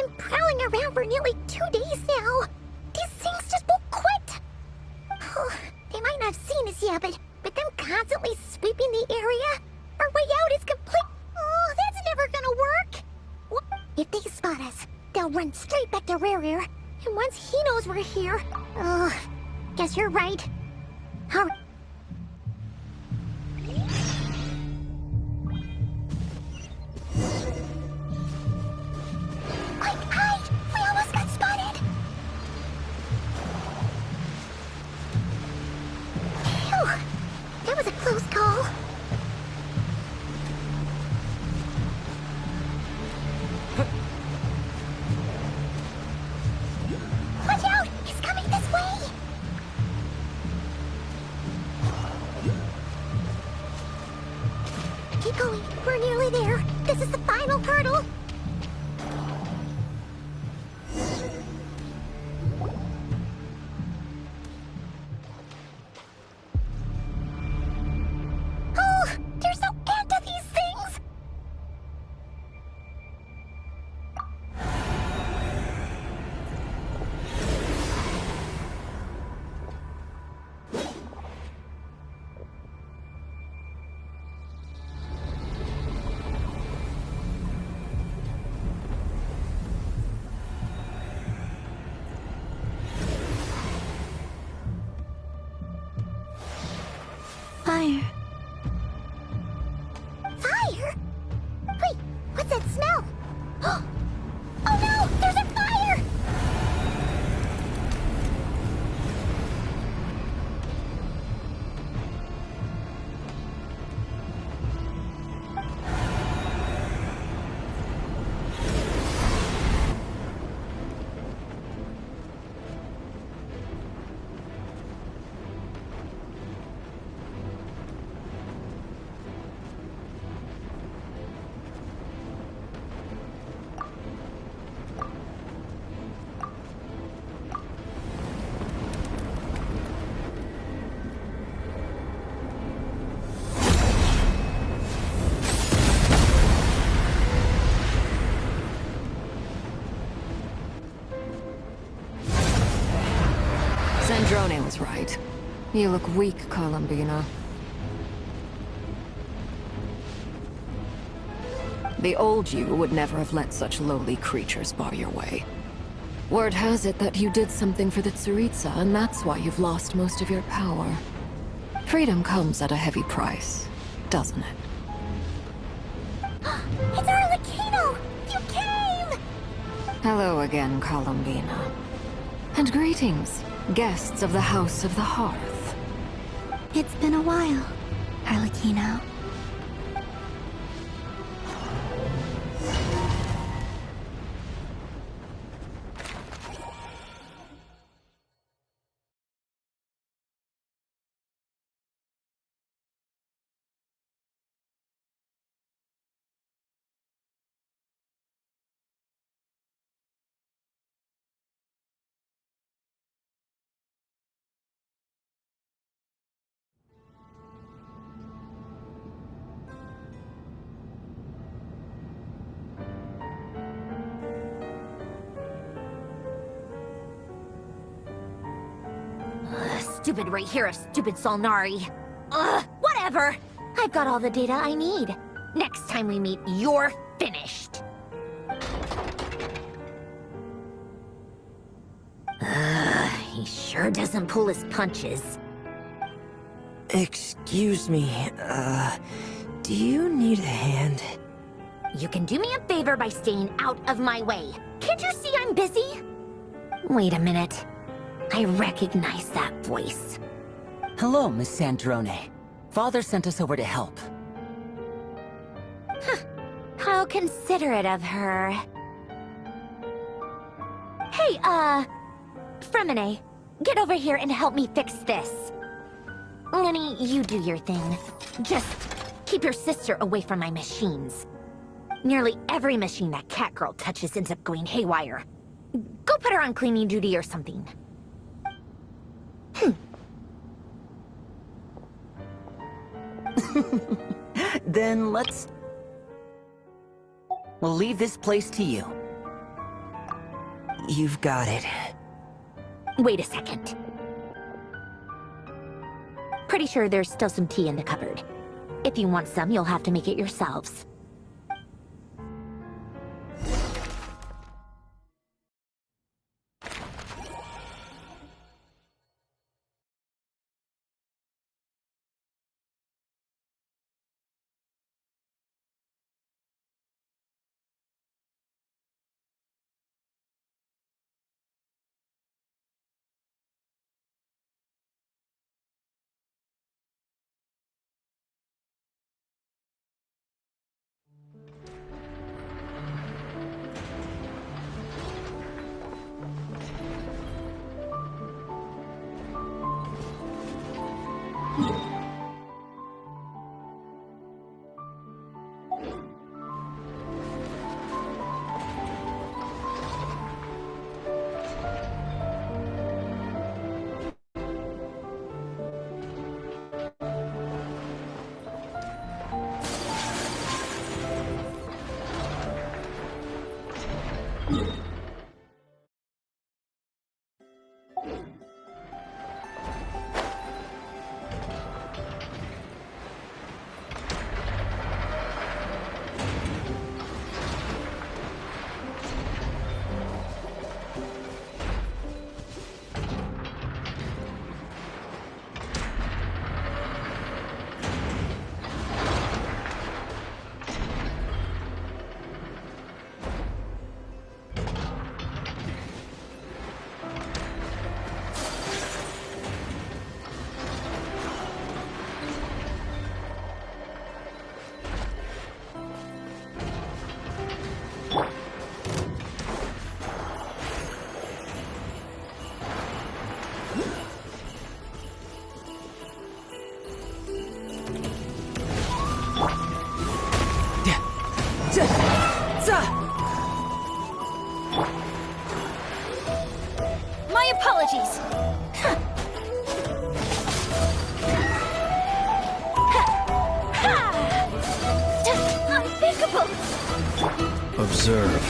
been prowling around for nearly 2 days now. These things just won't quit. Oh, they might not have seen us yet, but with them constantly sweeping the area, our way out is complete. Oh, that's never gonna work. If they spot us, they'll run straight back to Rare. And once he knows we're here, oh, guess you're right. All right. Quick, hide! We almost got spotted! Phew! That was a close call. Watch out! He's coming this way! Keep going. We're nearly there. This is the final hurdle. Oh, there's no end to these things. Fire. Fire? Wait, what's that smell? Oh no, there's a fire! Sandrone was right. You look weak, Columbina. The old you would never have let such lowly creatures bar your way. Word has it that you did something for the Tsaritsa, and that's why you've lost most of your power. Freedom comes at a heavy price, doesn't it? It's Arlecchino! You came! Hello again, Columbina. And greetings, guests of the House of the Hearth. It's been a while, Arlecchino. Stupid right here of stupid Solnari. Ugh, whatever! I've got all the data I need. Next time we meet, you're finished. He sure doesn't pull his punches. Excuse me, do you need a hand? You can do me a favor by staying out of my way. Can't you see I'm busy? Wait a minute. I recognize that voice. Hello, Miss Sandrone. Father sent us over to help. How considerate of her. Hey, Fremine, get over here and help me fix this. Lenny, you do your thing. Just keep your sister away from my machines. Nearly every machine that Catgirl touches ends up going haywire. Go put her on cleaning duty or something. Then we'll leave this place to you. You've got it. Wait a second. Pretty sure there's still some tea in the cupboard. If you want some, you'll have to make it yourselves. My apologies. Unthinkable. Observe.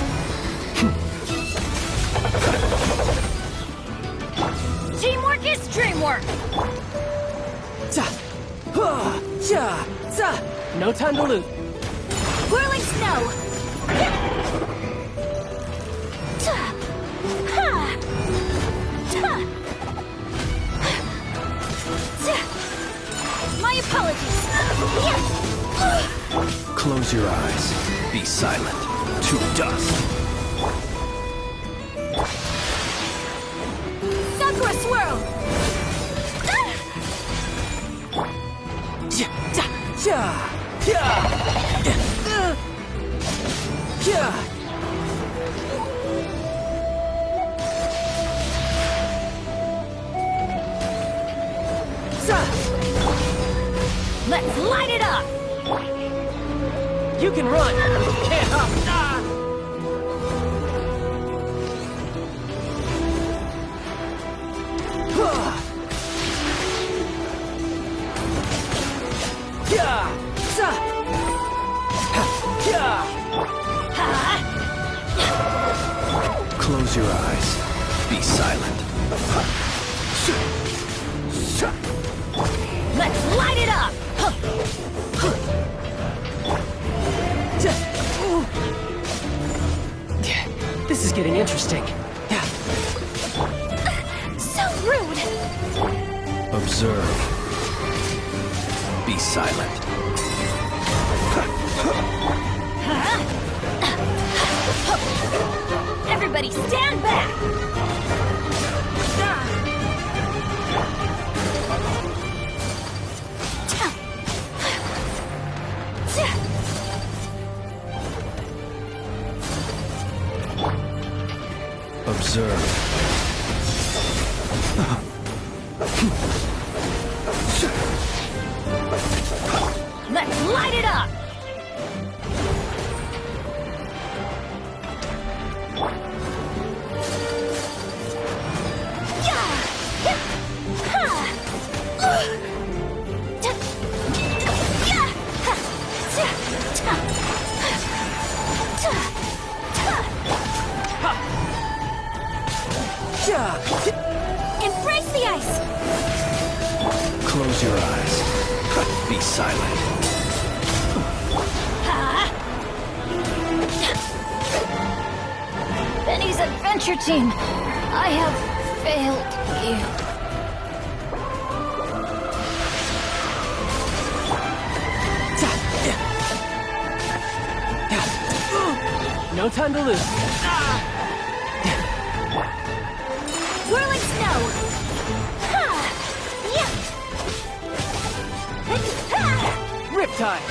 Teamwork is dreamwork. No time to lose. Whirling snow. My apologies. Close your eyes. Be silent. To dust. Sakura swirl. Let's light it up. You can run. You can't hop. Close your eyes. Be silent. Let's light it up. This is getting interesting. So rude. Observe. Be silent. Everybody stand back. Observe. Let's light it up. Embrace the ice! Close your eyes. Be silent. Benny's adventure team, I have failed you. No time to lose. Whirling snow! Ha! Yeah! Riptide!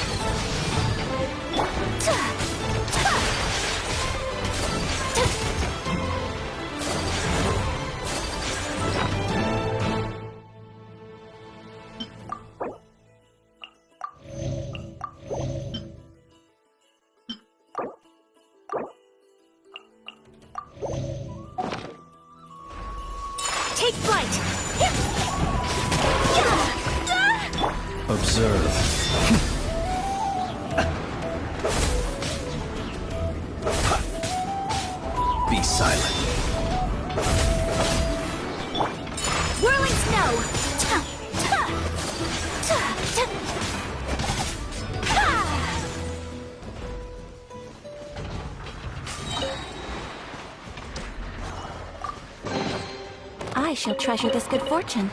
Take flight! Observe. Be silent. Whirling snow! I shall treasure this good fortune.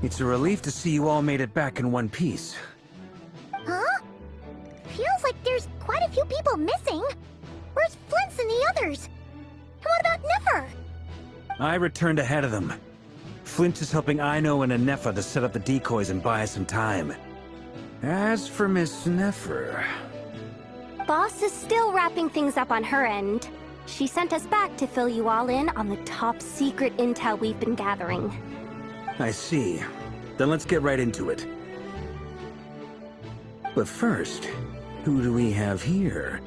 It's a relief to see you all made it back in one piece. Huh? Feels like there's quite a few people missing. Where's Flint's and the others? And what about Nefer? I returned ahead of them. Flint is helping Aino and Anefa to set up the decoys and buy us some time. As for Miss Nefer... Boss is still wrapping things up on her end. She sent us back to fill you all in on the top secret intel we've been gathering. I see. Then let's get right into it. But first, who do we have here?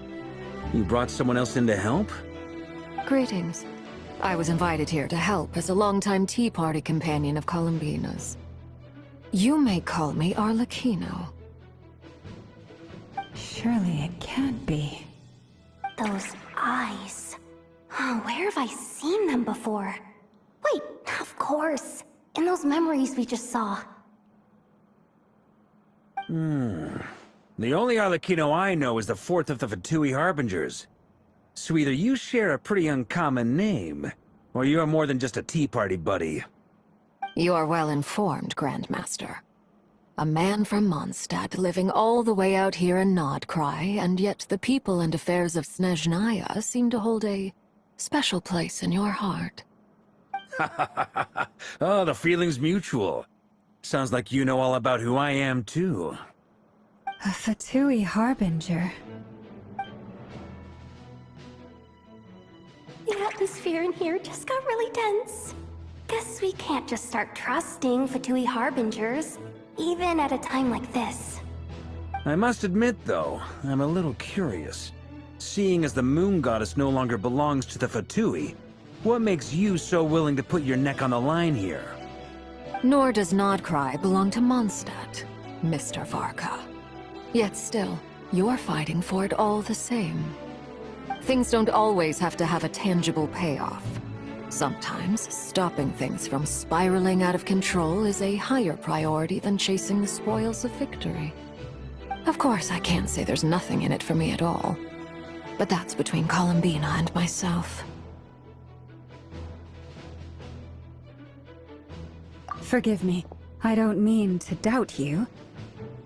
You brought someone else in to help? Greetings. I was invited here to help as a longtime Tea Party companion of Columbina's. You may call me Arlecchino. Surely it can't be. Those eyes. Oh, where have I seen them before? Wait, of course. In those memories we just saw. The only Arlecchino I know is the fourth of the Fatui Harbingers. So either you share a pretty uncommon name, or you're more than just a Tea Party buddy. You are well informed, Grandmaster. A man from Mondstadt living all the way out here in Nodcry, and yet the people and affairs of Snezhnaya seem to hold a special place in your heart. Oh, the feeling's mutual. Sounds like you know all about who I am, too. A Fatui Harbinger. The atmosphere in here just got really tense. Guess we can't just start trusting Fatui Harbingers, even at a time like this. I must admit, though, I'm a little curious. Seeing as the moon goddess no longer belongs to the Fatui, what makes you so willing to put your neck on the line here? Nor does Nodcry belong to Mondstadt, Mr. Varka. Yet still, you're fighting for it all the same. Things don't always have to have a tangible payoff. Sometimes, stopping things from spiraling out of control is a higher priority than chasing the spoils of victory. Of course, I can't say there's nothing in it for me at all. But that's between Columbina and myself. Forgive me. I don't mean to doubt you.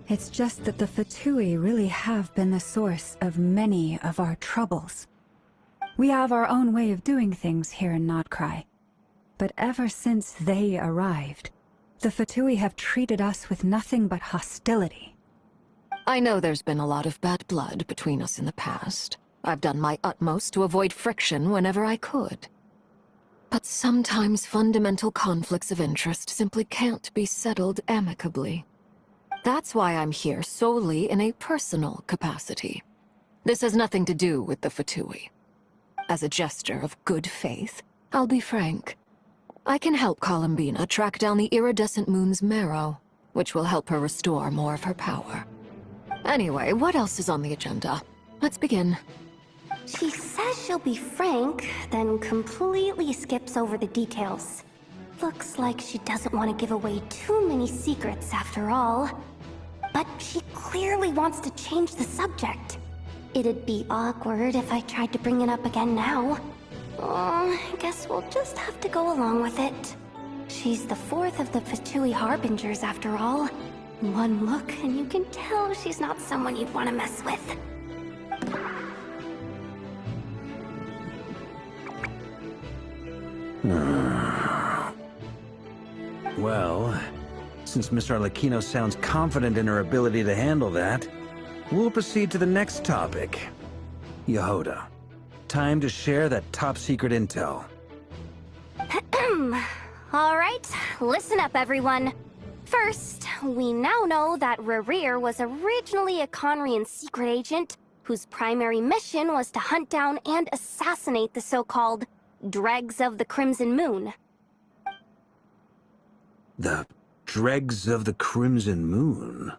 It's just that the Fatui really have been the source of many of our troubles. We have our own way of doing things here in Nodcry. But ever since they arrived, the Fatui have treated us with nothing but hostility. I know there's been a lot of bad blood between us in the past. I've done my utmost to avoid friction whenever I could. But sometimes fundamental conflicts of interest simply can't be settled amicably. That's why I'm here solely in a personal capacity. This has nothing to do with the Fatui. As a gesture of good faith, I'll be frank. I can help Columbina track down the iridescent moon's marrow, which will help her restore more of her power. Anyway, what else is on the agenda? Let's begin. She says she'll be frank, then completely skips over the details. Looks like she doesn't want to give away too many secrets after all. But she clearly wants to change the subject. It'd be awkward if I tried to bring it up again now. I guess we'll just have to go along with it. She's the fourth of the Fatui Harbingers after all. One look and you can tell she's not someone you'd want to mess with. Well, since Miss Arlecchino sounds confident in her ability to handle that, we'll proceed to the next topic. Yehoda, time to share that top-secret intel. Alright, listen up everyone. First, we now know that Rerir was originally a Conrian secret agent whose primary mission was to hunt down and assassinate the so-called Dregs of the Crimson Moon. The Dregs of the Crimson Moon?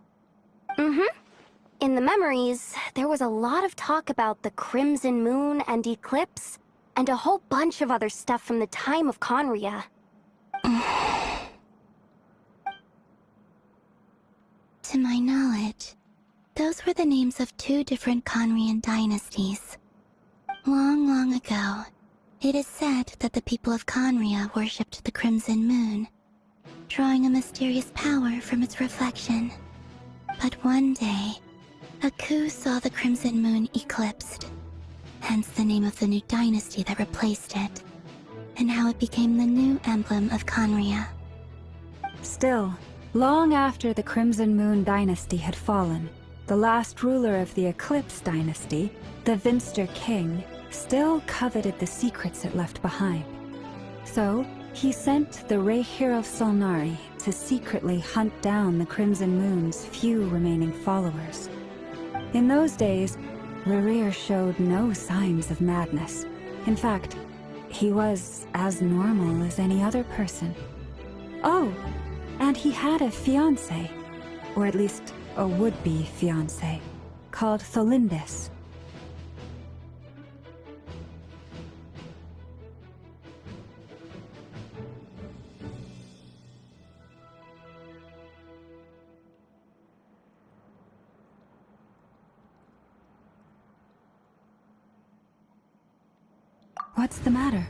In the memories, there was a lot of talk about the Crimson Moon and Eclipse, and a whole bunch of other stuff from the time of Conria. To my knowledge, those were the names of two different Conrian dynasties. Long, long ago, it is said that the people of Conria worshipped the Crimson Moon, drawing a mysterious power from its reflection. But one day, a coup saw the Crimson Moon eclipsed, hence the name of the new dynasty that replaced it, and how it became the new emblem of Conria. Still, long after the Crimson Moon dynasty had fallen, the last ruler of the Eclipse dynasty, the Vinster King, still coveted the secrets it left behind. So, he sent the Rehir of Solnari to secretly hunt down the Crimson Moon's few remaining followers. In those days, Rerir showed no signs of madness. In fact, he was as normal as any other person. Oh, and he had a fiancé, or at least a would-be fiancé, called Tholindis. What's the matter?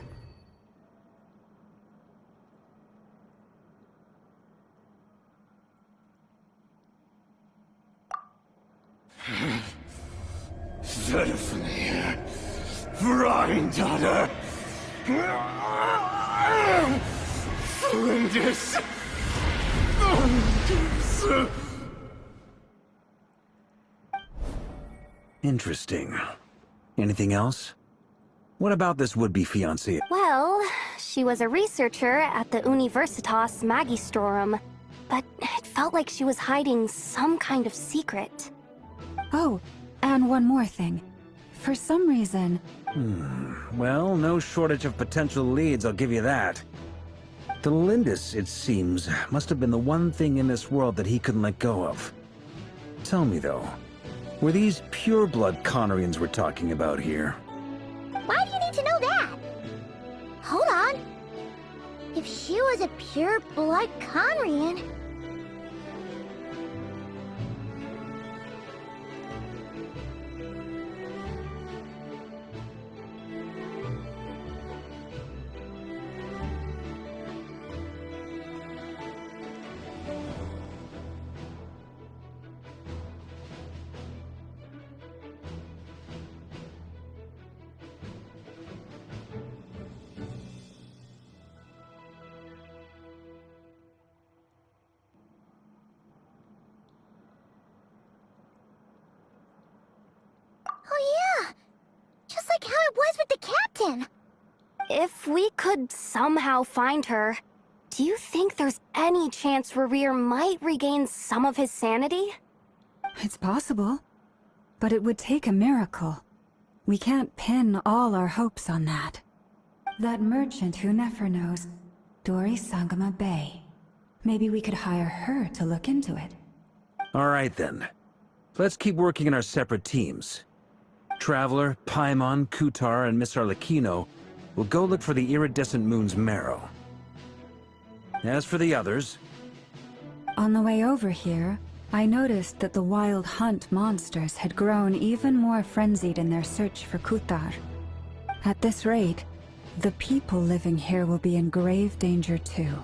Zerfnir, Freundaughter, Flinders. Interesting. Anything else? What about this would-be fiancé? Well, she was a researcher at the Universitas Magistrorum, but it felt like she was hiding some kind of secret. Oh, and one more thing. For some reason... Well, no shortage of potential leads, I'll give you that. The Lindis, it seems, must have been the one thing in this world that he couldn't let go of. Tell me, though, were these pure-blood Connorians we're talking about here? Why do you need to know that? Hold on. If she was a pure-blood Conrian... Oh yeah! Just like how it was with the captain! If we could somehow find her, do you think there's any chance Rerir might regain some of his sanity? It's possible. But it would take a miracle. We can't pin all our hopes on that. That merchant who Nefer knows, Dori Sangama Bay. Maybe we could hire her to look into it. All right, then. Let's keep working in our separate teams. Traveler, Paimon, Kutar, and Miss Arlecchino will go look for the iridescent moon's marrow. As for the others... On the way over here, I noticed that the wild hunt monsters had grown even more frenzied in their search for Kutar. At this rate, the people living here will be in grave danger too.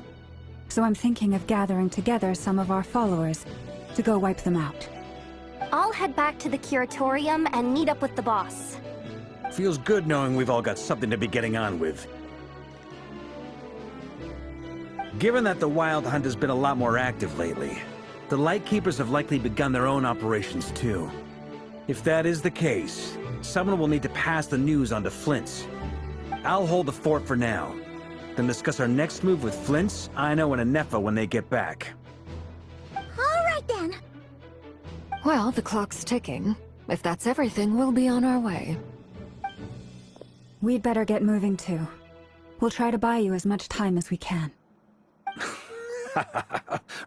So I'm thinking of gathering together some of our followers to go wipe them out. I'll head back to the curatorium and meet up with the boss. Feels good knowing we've all got something to be getting on with. Given that the Wild Hunt has been a lot more active lately, the Lightkeepers have likely begun their own operations too. If that is the case, someone will need to pass the news on to Flint's. I'll hold the fort for now, then discuss our next move with Flint's, Aino, and Anefa when they get back. Alright then. Well, the clock's ticking. If that's everything, we'll be on our way. We'd better get moving too. We'll try to buy you as much time as we can.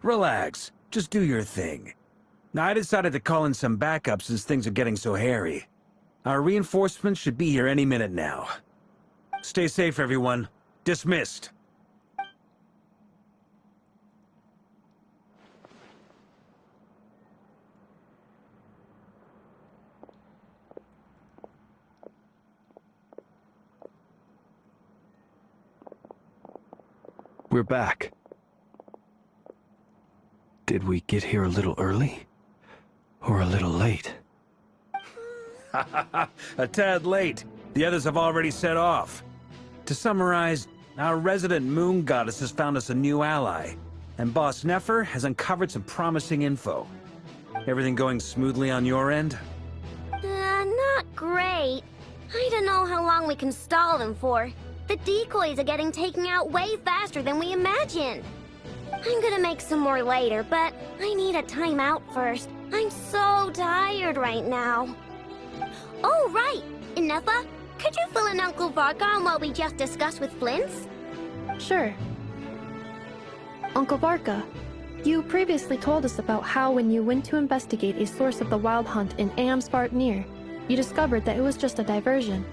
Relax. Just do your thing. Now, I decided to call in some backup since things are getting so hairy. Our reinforcements should be here any minute now. Stay safe, everyone. Dismissed. We're back. Did we get here a little early? Or a little late? A tad late. The others have already set off. To summarize, our resident moon goddess has found us a new ally, and Boss Nefer has uncovered some promising info. Everything going smoothly on your end? Not great. I don't know how long we can stall them for. The decoys are getting taken out way faster than we imagined. I'm gonna make some more later, but I need a timeout first. I'm so tired right now. Oh, right! Inefa, could you fill in Uncle Varka on what we just discussed with Flint's? Sure. Uncle Varka, you previously told us about how when you went to investigate a source of the Wild Hunt in Amsvartnir, you discovered that it was just a diversion.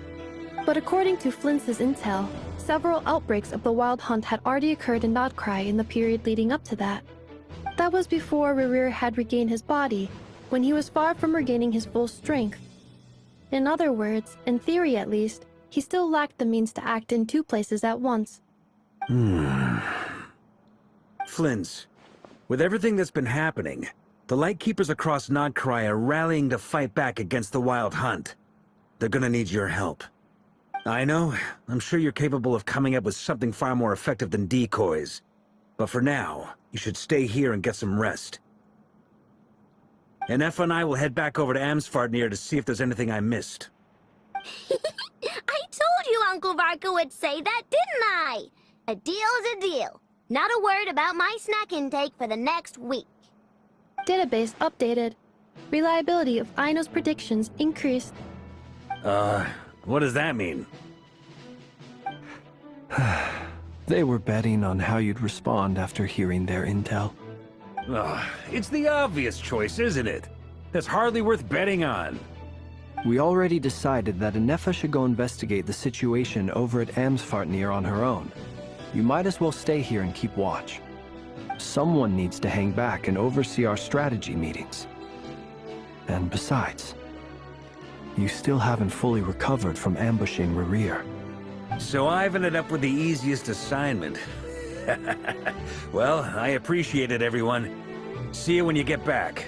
But according to Flint's intel, several outbreaks of the Wild Hunt had already occurred in Nodcry in the period leading up to that. That was before Rerir had regained his body, when he was far from regaining his full strength. In other words, in theory at least, he still lacked the means to act in two places at once. Flint's, with everything that's been happening, the Lightkeepers across Nodcry are rallying to fight back against the Wild Hunt. They're gonna need your help. I know, I'm sure you're capable of coming up with something far more effective than decoys. But for now, you should stay here and get some rest. and Effa and I will head back over to Amsfartnir to see if there's anything I missed. I told you Uncle Varka would say that, didn't I? A deal's a deal. Not a word about my snack intake for the next week. Database updated. Reliability of Aino's predictions increased. What does that mean? They were betting on how you'd respond after hearing their intel. It's the obvious choice, isn't it? That's hardly worth betting on. We already decided that Ineffa should go investigate the situation over at Amsfartnir on her own. You might as well stay here and keep watch. Someone needs to hang back and oversee our strategy meetings. And besides, you still haven't fully recovered from ambushing Rerir. So I've ended up with the easiest assignment. Well, I appreciate it, everyone. See you when you get back.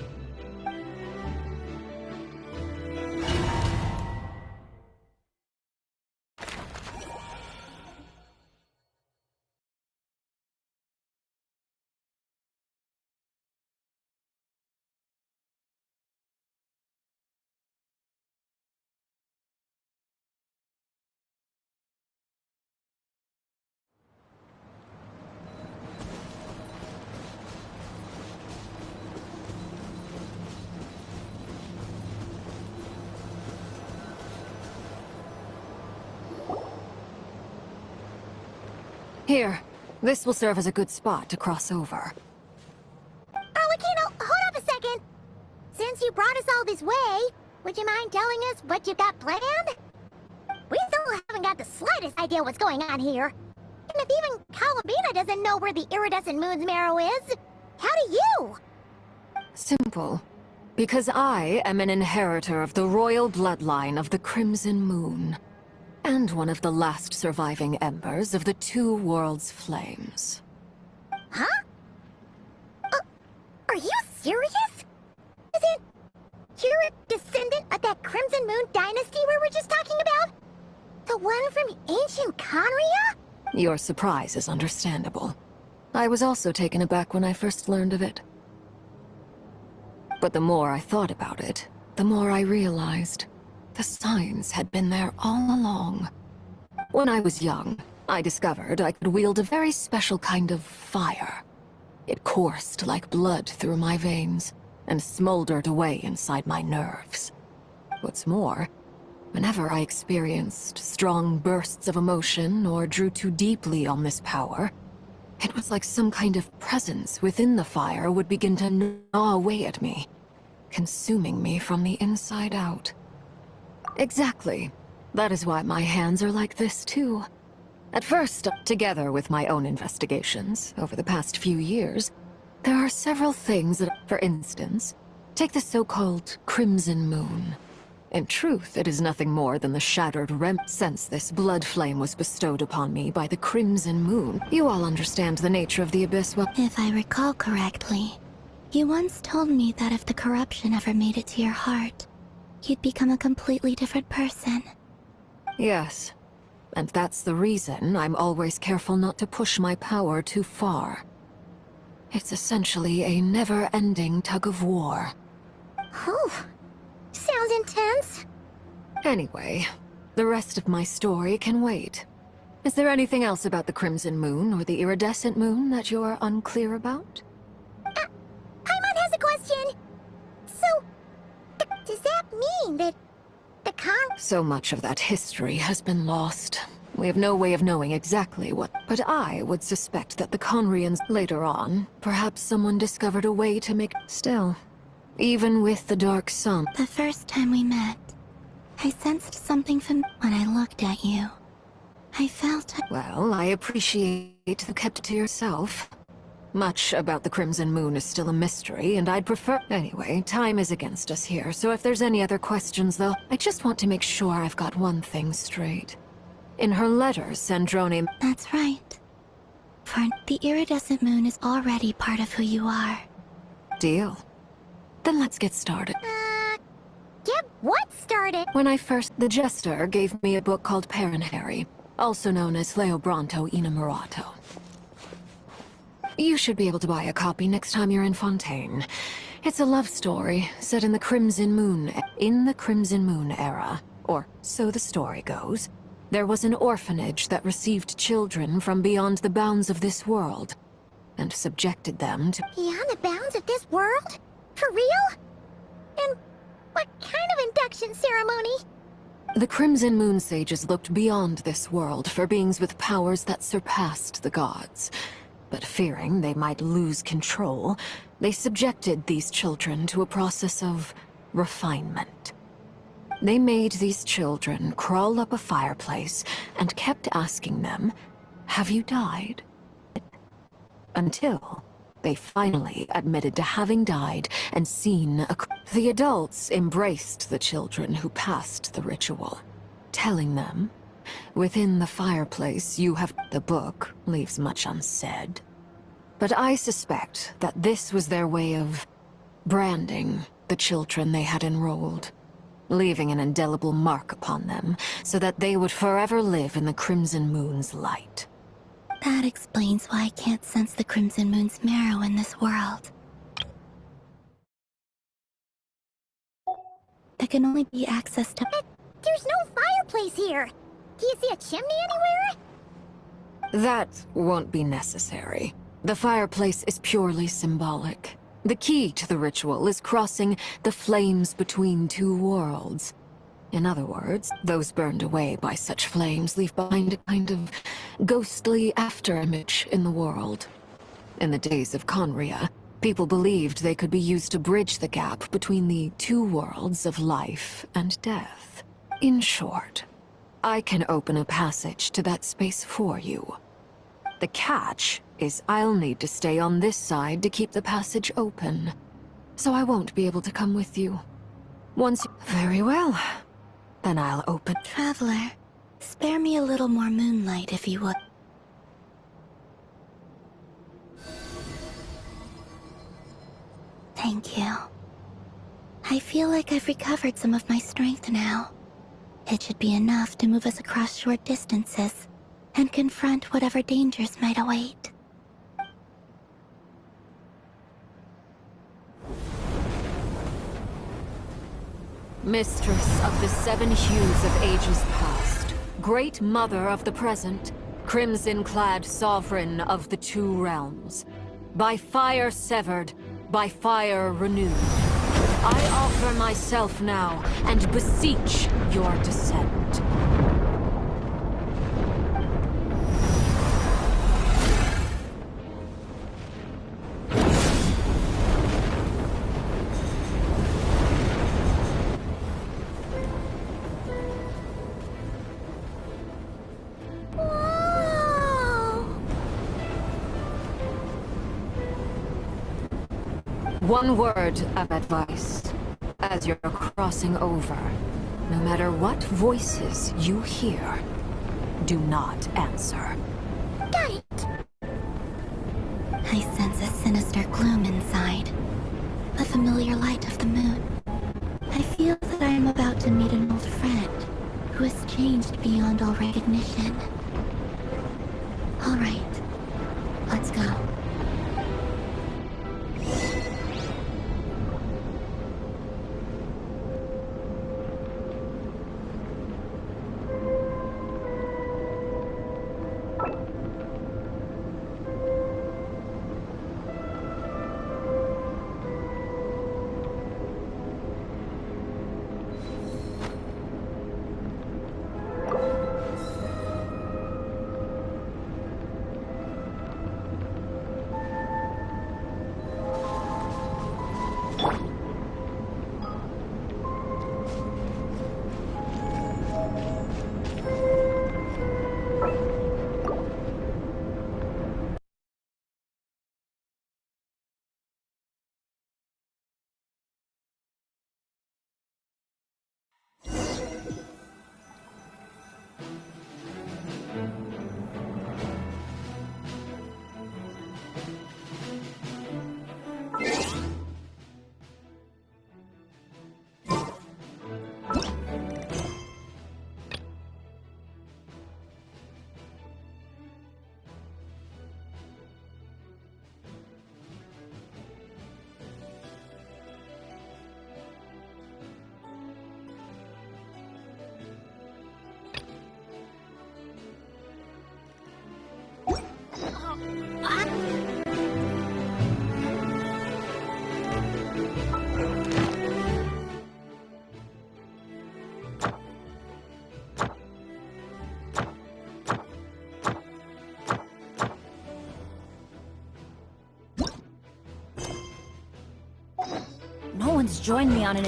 Here, this will serve as a good spot to cross over. Arlecchino, hold up a second. Since you brought us all this way, would you mind telling us what you got planned? We still haven't got the slightest idea what's going on here. And if even Calabina doesn't know where the iridescent moon's marrow is, how do you? Simple. Because I am an inheritor of the royal bloodline of the Crimson Moon. And one of the last surviving embers of the Two Worlds' flames. Huh? Are you serious? Is it... you're a descendant of that Crimson Moon dynasty we were just talking about? The one from ancient Conria? Your surprise is understandable. I was also taken aback when I first learned of it. But the more I thought about it, the more I realized the signs had been there all along. When I was young, I discovered I could wield a very special kind of fire. It coursed like blood through my veins and smoldered away inside my nerves. What's more, whenever I experienced strong bursts of emotion or drew too deeply on this power, it was like some kind of presence within the fire would begin to gnaw away at me, consuming me from the inside out. Exactly. That is why my hands are like this, too. At first, together with my own investigations, over the past few years, there are several things that, for instance, take the so-called Crimson Moon. In truth, it is nothing more than the shattered since this blood flame was bestowed upon me by the Crimson Moon. You all understand the nature of the Abyss well. If I recall correctly, you once told me that if the corruption ever made it to your heart, you'd become a completely different person. Yes. And that's the reason I'm always careful not to push my power too far. It's essentially a never-ending tug-of-war. Oh, sounds intense. Anyway, the rest of my story can wait. Is there anything else about the Crimson Moon or the Iridescent Moon that you're unclear about? Paimon has a question. So, does that mean that the So much of that history has been lost. We have no way of knowing exactly what... But I would suspect that the Conrians... Later on, perhaps someone discovered a way to make... Still, even with the Dark Sun... The first time we met, I sensed something from when I looked at you. I felt... Well, I appreciate you kept it to yourself. Much about the Crimson Moon is still a mystery, and I'd prefer... Anyway, time is against us here, so if there's any other questions, though, I just want to make sure I've got one thing straight. In her letters, Sandrone... That's right. For the Iridescent Moon is already part of who you are. Deal. Then let's get started. Get what started? When I first... The Jester gave me a book called Parenheri, also known as Leobranto Innamorato. You should be able to buy a copy next time you're in Fontaine. It's a love story set in the Crimson Moon. In the Crimson Moon era, or so the story goes, there was an orphanage that received children from beyond the bounds of this world, and subjected them to— Beyond the bounds of this world? For real? And what kind of induction ceremony? The Crimson Moon sages looked beyond this world for beings with powers that surpassed the gods. But fearing they might lose control, they subjected these children to a process of refinement. They made these children crawl up a fireplace and kept asking them, "Have you died?" Until they finally admitted to having died and seen a— The adults embraced the children who passed the ritual, telling them, "Within the fireplace you have—" The book leaves much unsaid. But I suspect that this was their way of branding the children they had enrolled, leaving an indelible mark upon them so that they would forever live in the Crimson Moon's light. That explains why I can't sense the Crimson Moon's marrow in this world. There can only be access to— But there's no fireplace here! Do you see a chimney anywhere? That won't be necessary. The fireplace is purely symbolic. The key to the ritual is crossing the flames between two worlds. In other words, those burned away by such flames leave behind a kind of ghostly afterimage in the world. In the days of Conria, people believed they could be used to bridge the gap between the two worlds of life and death. In short, I can open a passage to that space for you. The catch is I'll need to stay on this side to keep the passage open, so I won't be able to come with you. Once— Very well. Then I'll open— Traveler, spare me a little more moonlight if you would. Thank you. I feel like I've recovered some of my strength now. It should be enough to move us across short distances and confront whatever dangers might await. Mistress of the seven hues of ages past, great mother of the present, crimson-clad sovereign of the two realms, by fire severed, by fire renewed, I offer myself now and beseech your descent. One word of advice. As you're crossing over, no matter what voices you hear, do not answer. Got it! I sense a sinister gloom inside. The familiar light of the moon. I feel that I am about to meet an old friend who has changed beyond all recognition. All right, let's go. Let's join me on an...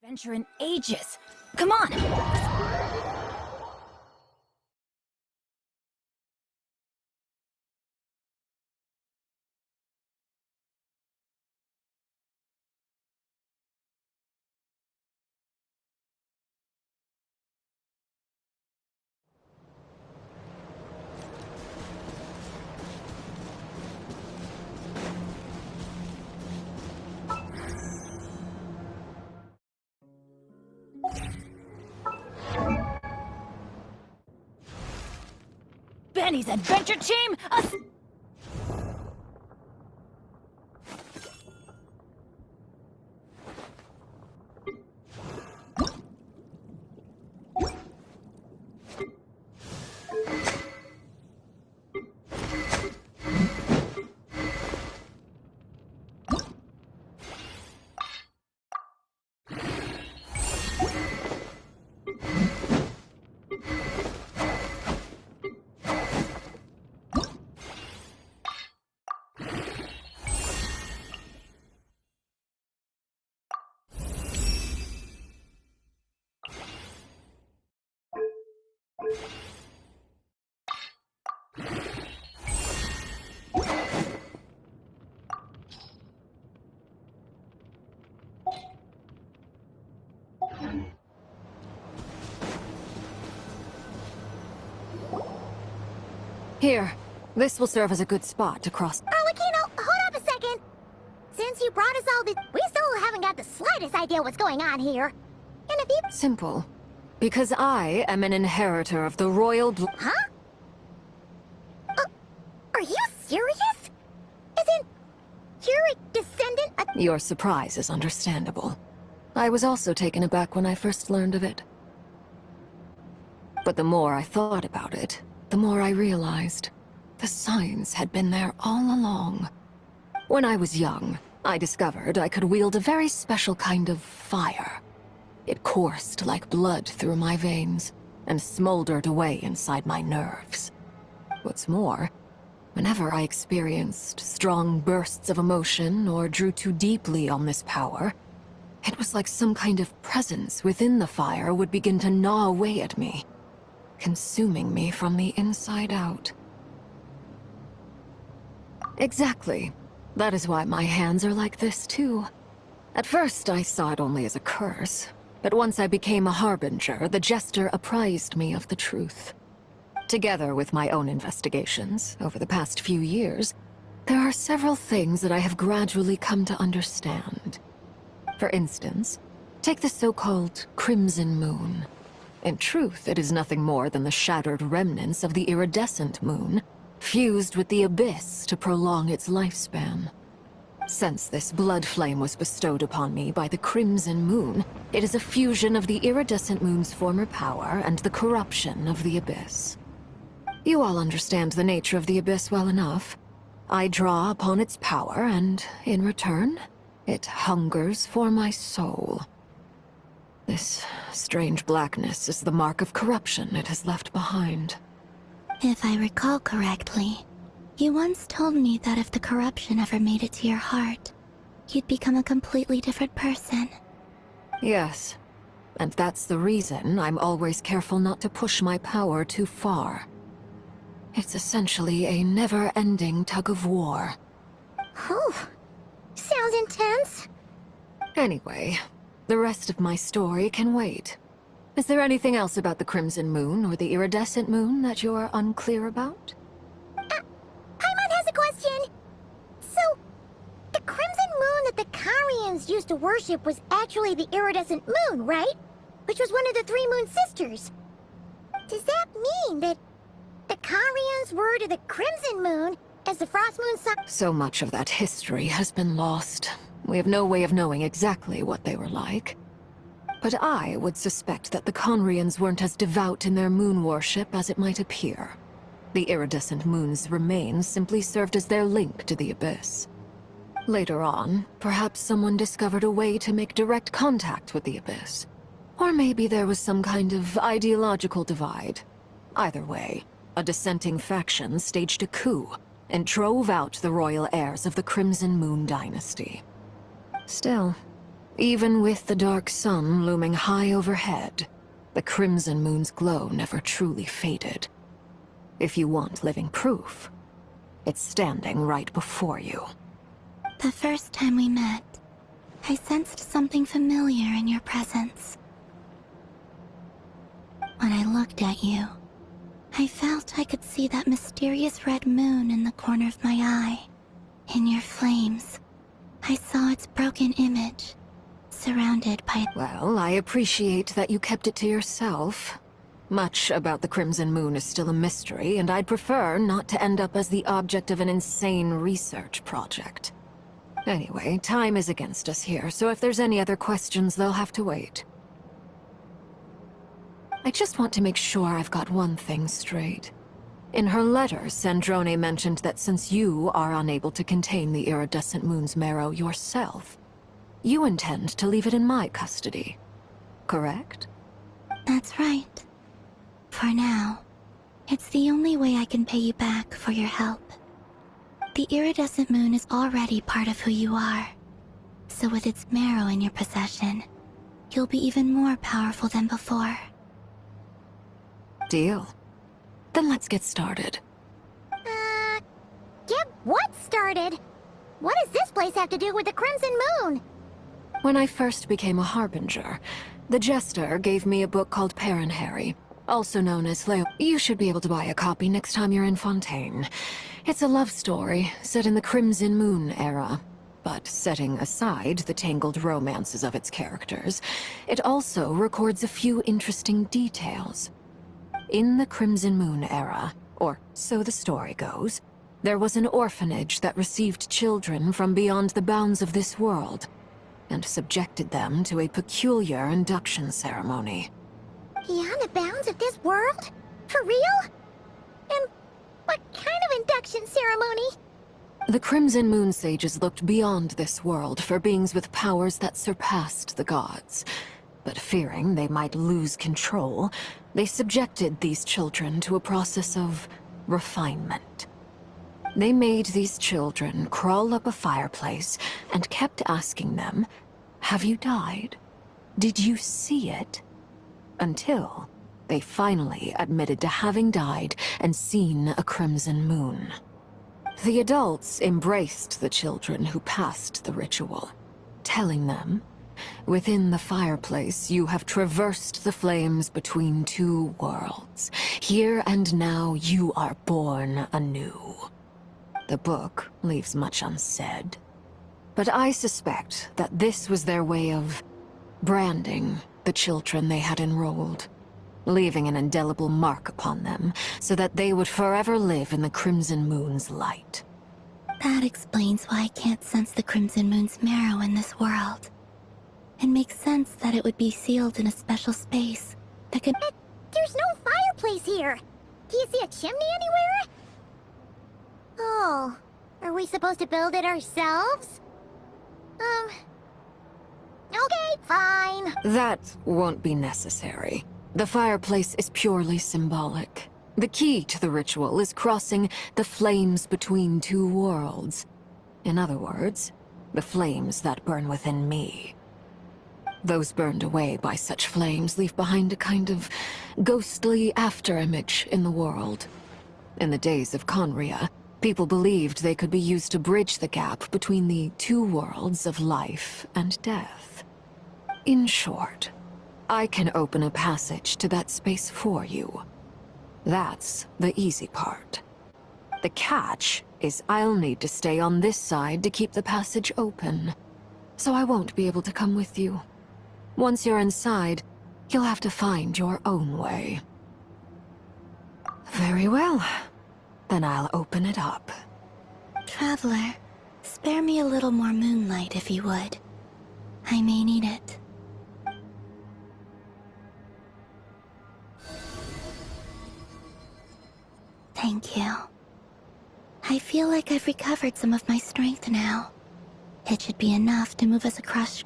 adventure in ages. Come on! Benny's adventure team! Here, this will serve as a good spot to cross. Arlecchino, hold up a second! Since you brought us all this, we still haven't got the slightest idea what's going on here. And if you... Simple. Because I am an inheritor of the royal Huh? Are you serious? As in, you're a descendant of... Your surprise is understandable. I was also taken aback when I first learned of it. But the more I thought about it, the more I realized the signs had been there all along. When I was young, I discovered I could wield a very special kind of fire. It coursed like blood through my veins and smoldered away inside my nerves. What's more, whenever I experienced strong bursts of emotion or drew too deeply on this power, it was like some kind of presence within the fire would begin to gnaw away at me, consuming me from the inside out. Exactly. That is why my hands are like this, too. At first, I saw it only as a curse, but once I became a harbinger, the Jester apprised me of the truth. Together with my own investigations, over the past few years, there are several things that I have gradually come to understand. For instance, take the so-called Crimson Moon. In truth, it is nothing more than the shattered remnants of the iridescent moon, fused with the abyss to prolong its lifespan. Since this blood flame was bestowed upon me by the Crimson Moon, it is a fusion of the iridescent moon's former power and the corruption of the abyss. You all understand the nature of the abyss well enough. I draw upon its power, and in return, it hungers for my soul. This strange blackness is the mark of corruption it has left behind. If I recall correctly, you once told me that if the corruption ever made it to your heart, you'd become a completely different person. Yes, and that's the reason I'm always careful not to push my power too far. It's essentially a never-ending tug-of-war. Whew. Sounds intense. Anyway, the rest of my story can wait. Is there anything else about the Crimson Moon or the Iridescent Moon that you're unclear about? Paimon has a question. So, the Crimson Moon that the Carians used to worship was actually the Iridescent Moon, right? Which was one of the three Moon Sisters. Does that mean that the Carians were to the Crimson Moon as the Frost Moon sun? So much of that history has been lost. We have no way of knowing exactly what they were like. But I would suspect that the Conrians weren't as devout in their moon worship as it might appear. The iridescent moon's remains simply served as their link to the abyss. Later on, perhaps someone discovered a way to make direct contact with the Abyss. Or maybe there was some kind of ideological divide. Either way, a dissenting faction staged a coup and drove out the royal heirs of the Crimson Moon dynasty. Still, even with the dark sun looming high overhead, the Crimson Moon's glow never truly faded. If you want living proof, it's standing right before you. The first time we met, I sensed something familiar in your presence. When I looked at you, I felt I could see that mysterious red moon in the corner of my eye. In your flames, I saw its broken image, surrounded by... Well, I appreciate that you kept it to yourself. Much about the Crimson Moon is still a mystery, and I'd prefer not to end up as the object of an insane research project. Anyway, time is against us here, so if there's any other questions, they'll have to wait. I just want to make sure I've got one thing straight. In her letter, Sandrone mentioned that since you are unable to contain the iridescent moon's marrow yourself, you intend to leave it in my custody. Correct? That's right. For now, it's the only way I can pay you back for your help. The iridescent moon is already part of who you are, so with its marrow in your possession, you'll be even more powerful than before. Deal. Then let's get started. Get what started? What does this place have to do with the Crimson Moon? When I first became a Harbinger, the Jester gave me a book called Harry, also known as Leo. You should be able to buy a copy next time you're in Fontaine. It's a love story set in the Crimson Moon era. But setting aside the tangled romances of its characters, it also records a few interesting details. In the Crimson Moon era, or so the story goes, there was an orphanage that received children from beyond the bounds of this world, and subjected them to a peculiar induction ceremony. Beyond the bounds of this world? For real? And what kind of induction ceremony? The Crimson Moon sages looked beyond this world for beings with powers that surpassed the gods. But fearing they might lose control, they subjected these children to a process of refinement. They made these children crawl up a fireplace and kept asking them, "Have you died? Did you see it?" Until they finally admitted to having died and seen a crimson moon. The adults embraced the children who passed the ritual, telling them, "Within the fireplace, you have traversed the flames between two worlds. Here and now, you are born anew." The book leaves much unsaid, but I suspect that this was their way of branding the children they had enrolled, leaving an indelible mark upon them so that they would forever live in the Crimson Moon's light. That explains why I can't sense the Crimson Moon's marrow in this world. It makes sense that it would be sealed in a special space that could... But there's no fireplace here! Do you see a chimney anywhere? Oh, are we supposed to build it ourselves? Okay, fine. That won't be necessary. The fireplace is purely symbolic. The key to the ritual is crossing the flames between two worlds. In other words, the flames that burn within me. Those burned away by such flames leave behind a kind of ghostly afterimage in the world. In the days of Conria, people believed they could be used to bridge the gap between the two worlds of life and death. In short, I can open a passage to that space for you. That's the easy part. The catch is I'll need to stay on this side to keep the passage open, so I won't be able to come with you. Once you're inside, you'll have to find your own way. Very well. Then I'll open it up. Traveler, spare me a little more moonlight if you would. I may need it. Thank you. I feel like I've recovered some of my strength now. It should be enough to move us across.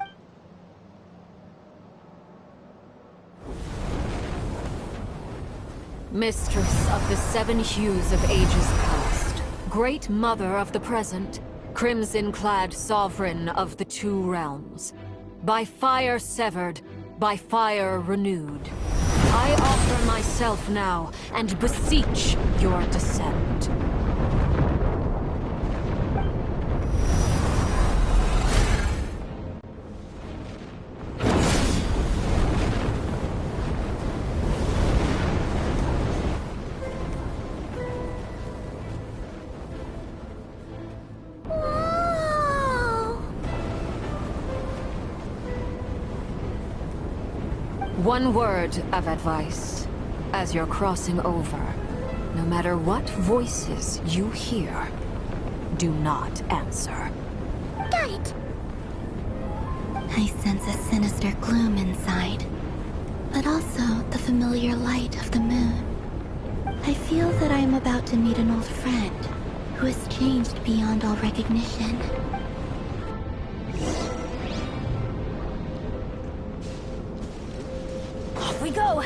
Mistress of the seven hues of ages past, great mother of the present, crimson-clad sovereign of the two realms, by fire severed, by fire renewed, I offer myself now and beseech your descent. One word of advice, as you're crossing over. No matter what voices you hear, do not answer. Got it! I sense a sinister gloom inside, but also the familiar light of the moon. I feel that I am about to meet an old friend who has changed beyond all recognition. Off we go!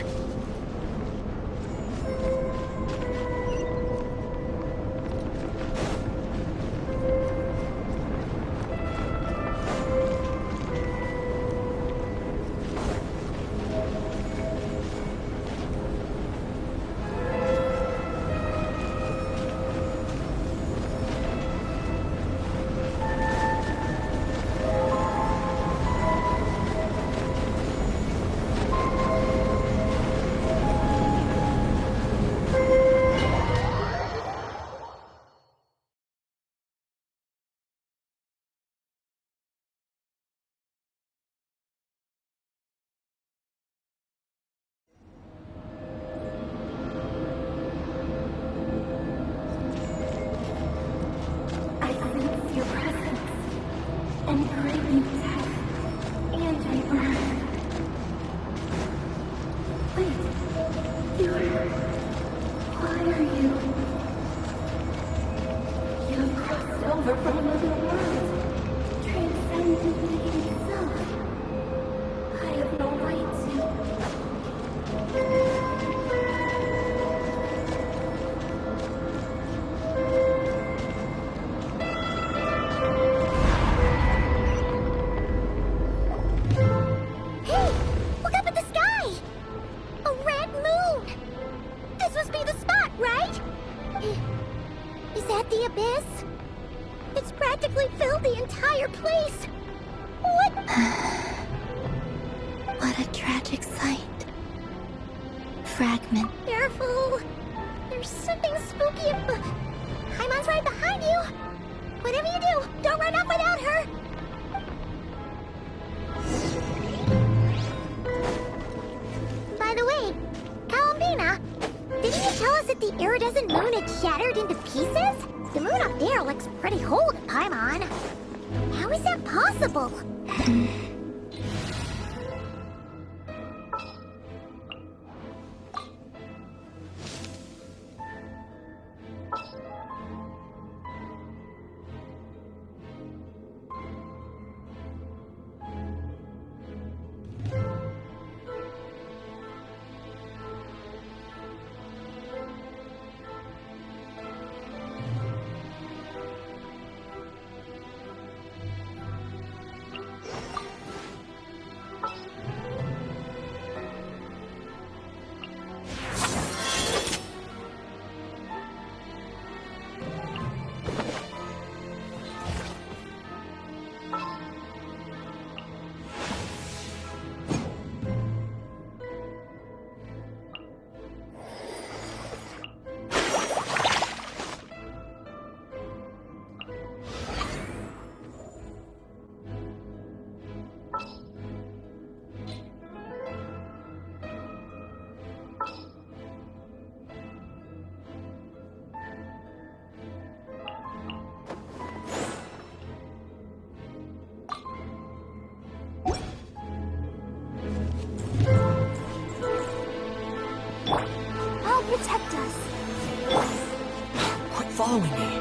Quit following me.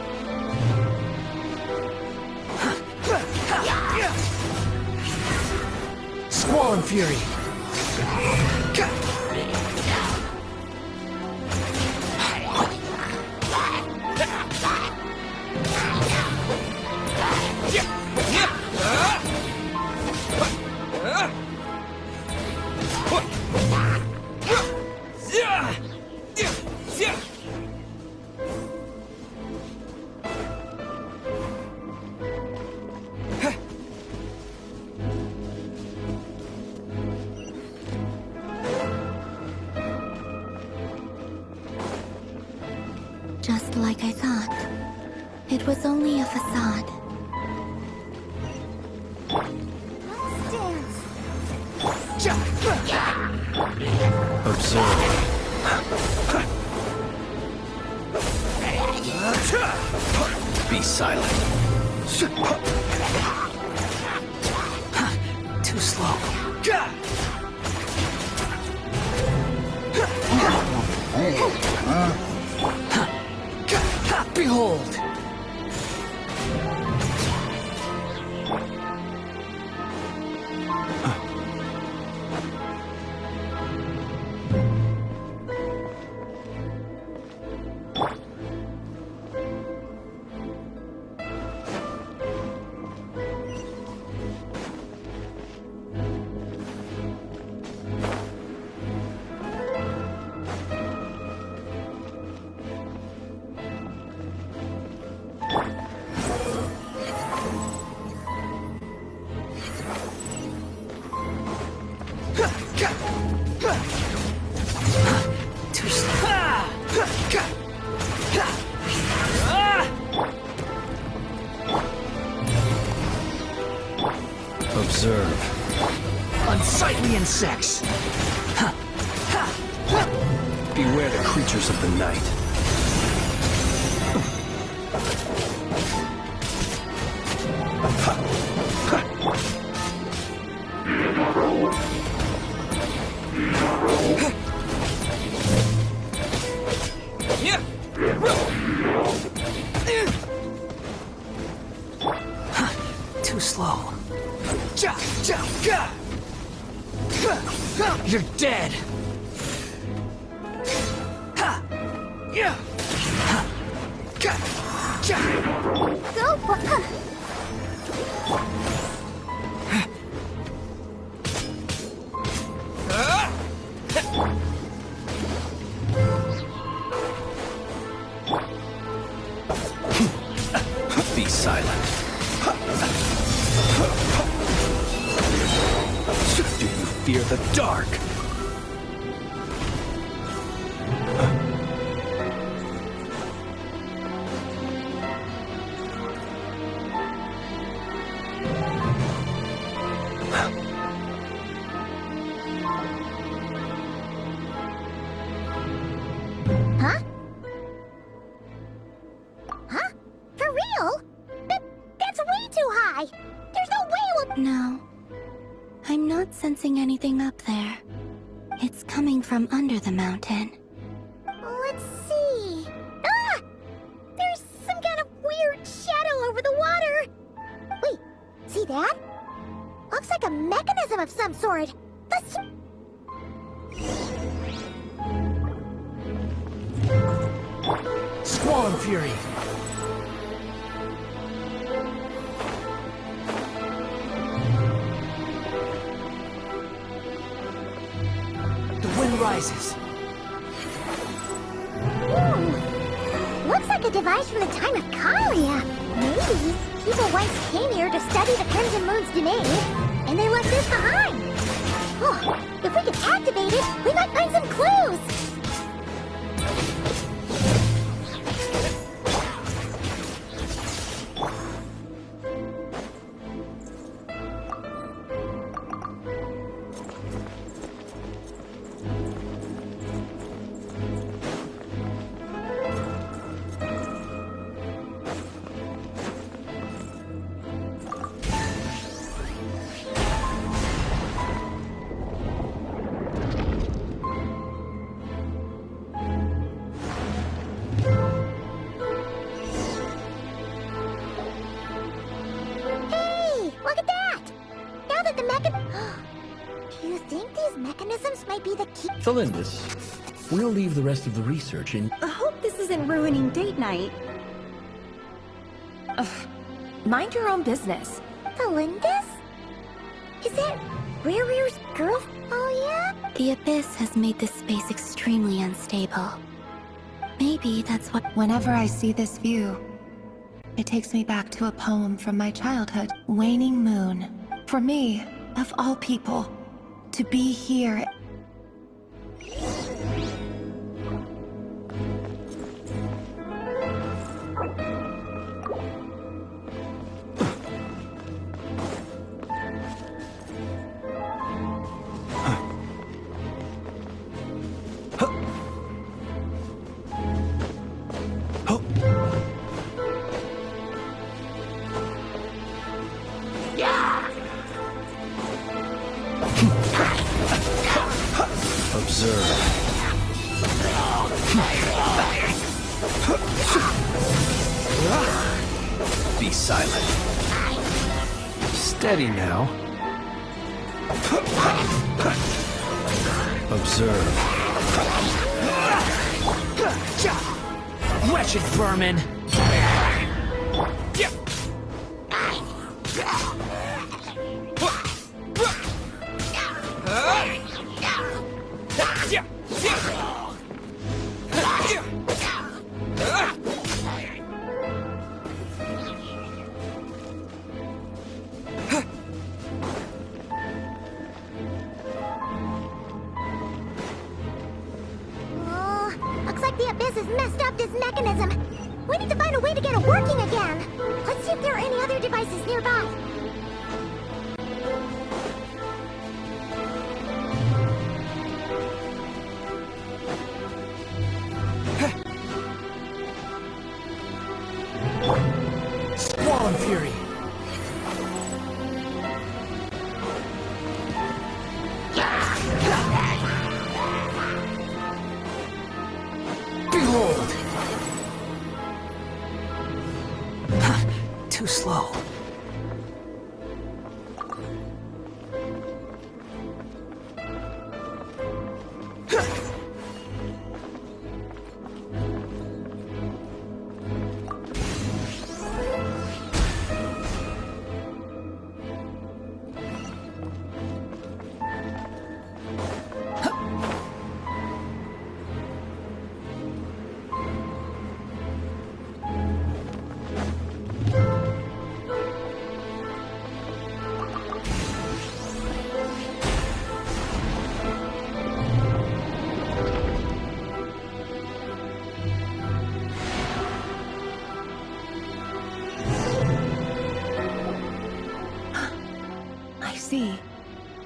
Squall Fury! Just like I thought. It was only a facade. Observe. Be silent. Too slow. Behold! Observe. Unsightly insects! Beware the creatures of the night. Too slow. You're dead! Go for... Be silent. Do you fear the dark? Huh? Huh? For real? That's way too high! There's no way we'll... No. I'm not sensing anything up there. It's coming from under the mountain. Let's see... Ah! There's some kind of weird shadow over the water! Wait, see that? Looks like a mechanism of some sort. Let's... Squall Fury! The wind rises. Looks like a device from the time of Kalia. Maybe people once came here to study the Crimson Moon's domain, and they left this behind. Oh, if we can activate it, we might find some clues. mechanisms might be the key. Felindis, we'll leave the rest of the research in... I hope this isn't ruining date night. Mind your own business. Felindis? Is that Rare's girl? Oh yeah? The Abyss has made this space extremely unstable. Maybe that's what... Whenever I see this view, it takes me back to a poem from my childhood. Waning moon. For me, of all people, to be here... Be silent. Steady now. Observe. Wretched vermin! Looks like the Abyss has messed up this mechanism. We need to find a way to get it working again. Let's see if there are any other devices nearby. Squall and Fury! Behold! Too slow.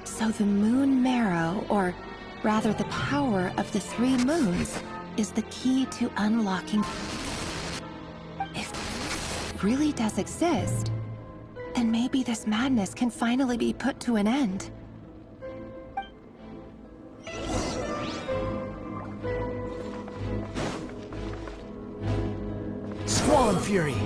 So the moon marrow, or rather the power of the 3 moons, is the key to unlocking... If it really does exist, then maybe this madness can finally be put to an end. Squall and Fury!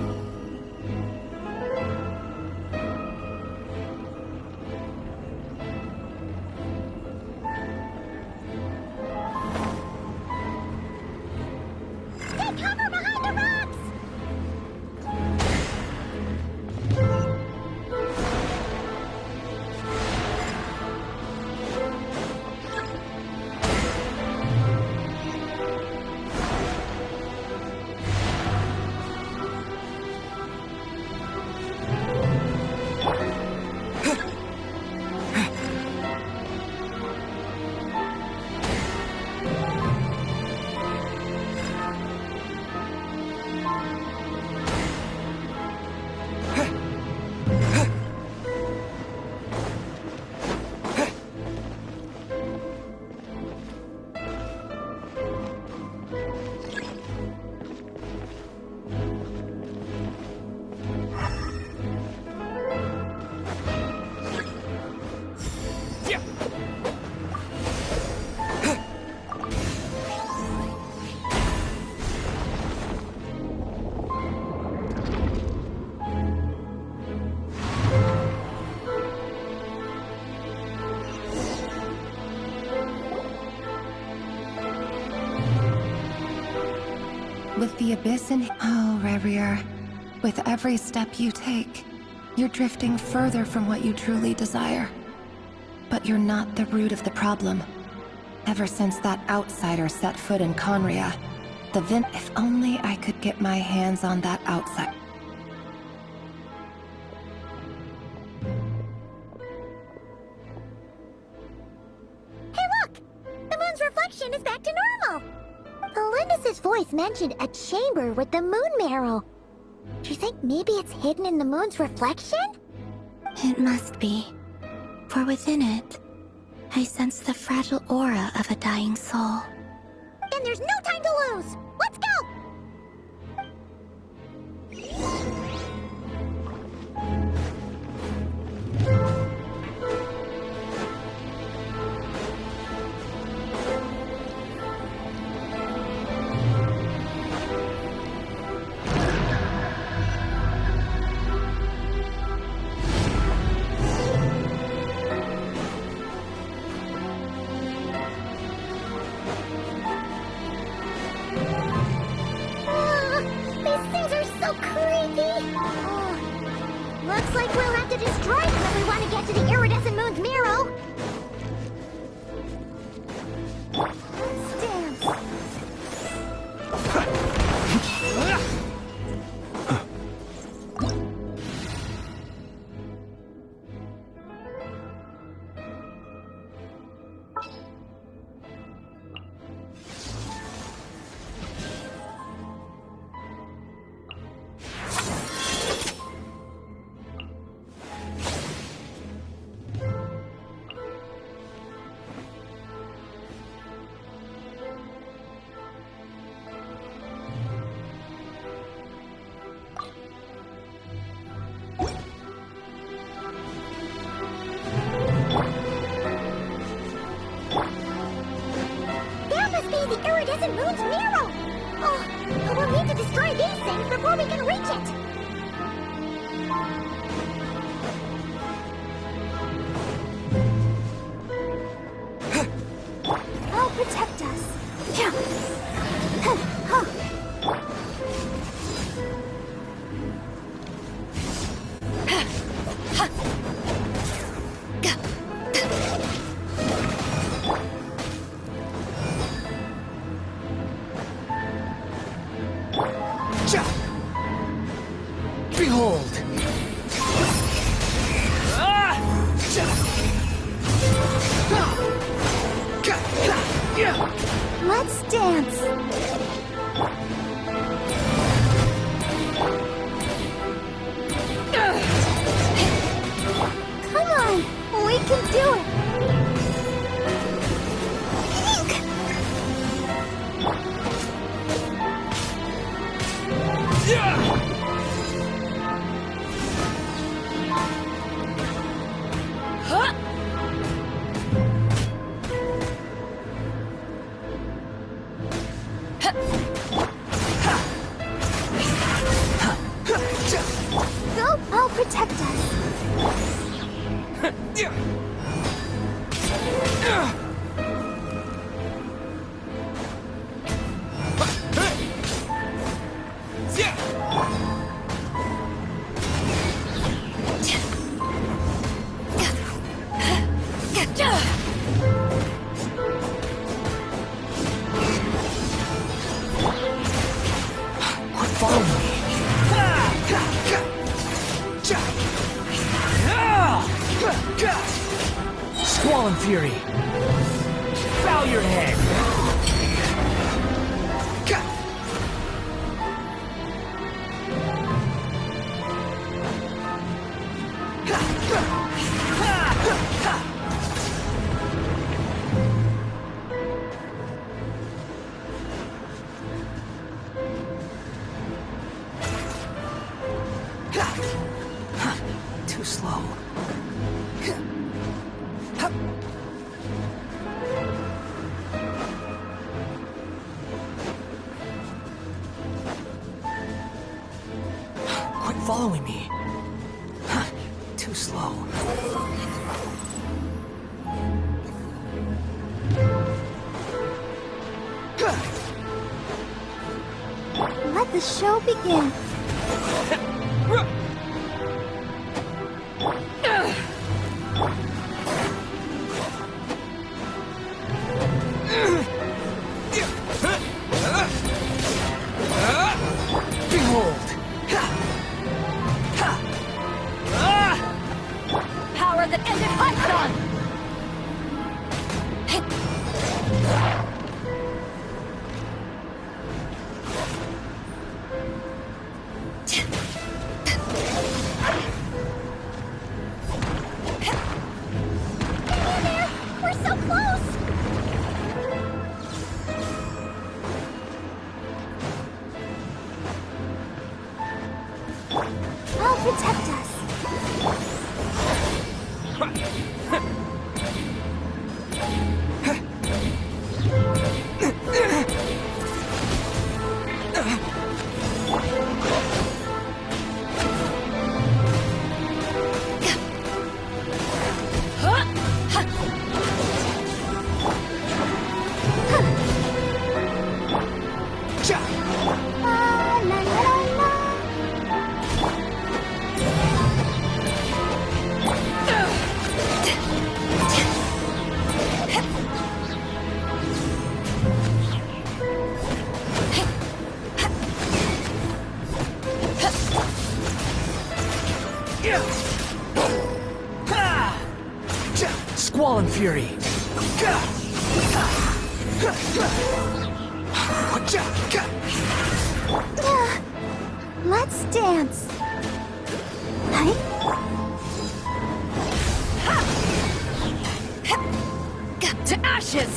With the abyss in... Oh, Rerir. With every step you take, you're drifting further from what you truly desire. But you're not the root of the problem. Ever since that outsider set foot in Conria, if only I could get my hands on that outside... Hey look! The moon's reflection is back to normal! Elendis' voice mentioned a chamber with the moon marrow. Do you think maybe it's hidden in the moon's reflection? It must be. For within it, I sense the fragile aura of a dying soul. Then there's no time to lose! Let's go! Looks like we'll have to destroy them if we want to get to the iridescent moon's marrow. Stamps. The iridescent moon's marrow! Oh, but we'll need to destroy these things before we can reach it! I'll protect us. Behold! Let's dance! Come on! We can do it! Go, I'll protect us. Follow me. Squall and Fury. Bow your head. Too slow. Quit following me. Too slow. the show begin. Behold! Power that ended Python! We're so close! I'll protect us. La, la, la, la. Squall and Fury! Let's dance. Hey? To ashes!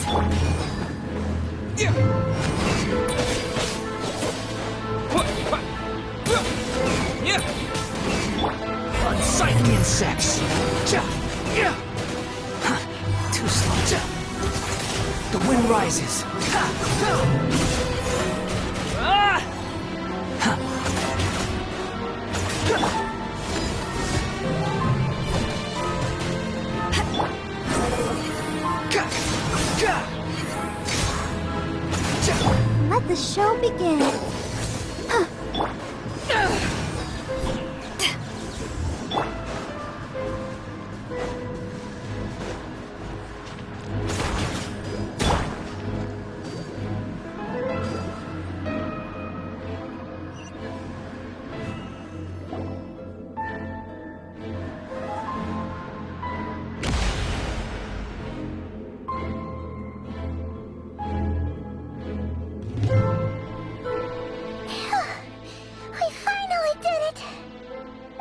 Unsightly insects! Too slow. The wind rises. Let the show begin. We finally did it!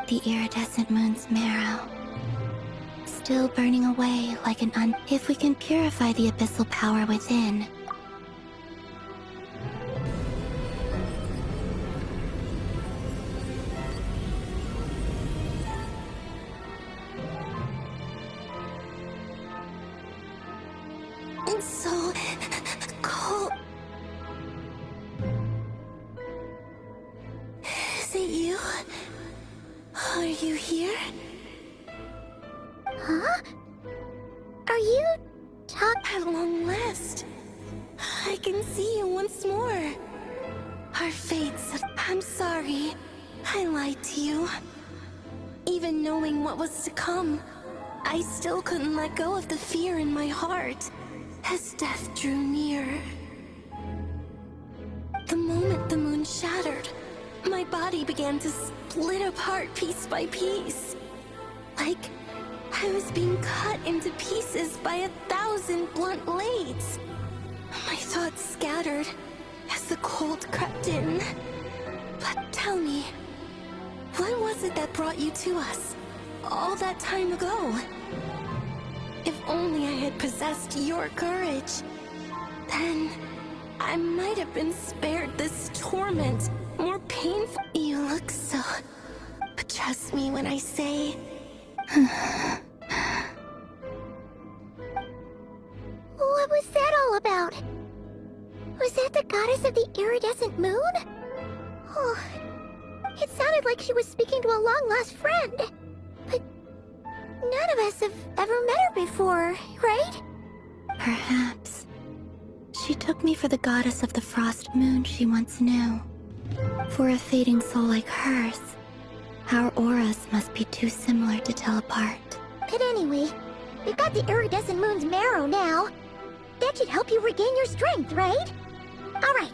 The iridescent moon's marrow. Still burning away like an If we can purify the abyssal power within... It's so cold. Is it you? Are you here? Huh? Are you at long last? I can see you once more. Our fates. I'm sorry. I lied to you. Even knowing what was to come, I still couldn't let go of the fear in my heart as death drew near. The moment the moon shattered, my body began to split apart piece by piece. Like I was being cut into pieces by 1,000 blunt blades. My thoughts scattered as the cold crept in. But tell me, what was it that brought you to us all that time ago? If only I had possessed your courage, then I might have been spared this torment, more painful. You look so... But trust me when I say... What was that all about? Was that the goddess of the iridescent moon? Oh, it sounded like she was speaking to a long-lost friend. But none of us have ever met her before, right? Perhaps. She took me for the goddess of the frost moon she once knew. For a fading soul like hers, our auras must be too similar to tell apart. But anyway, we've got the iridescent moon's marrow now. That should help you regain your strength, right? Alright,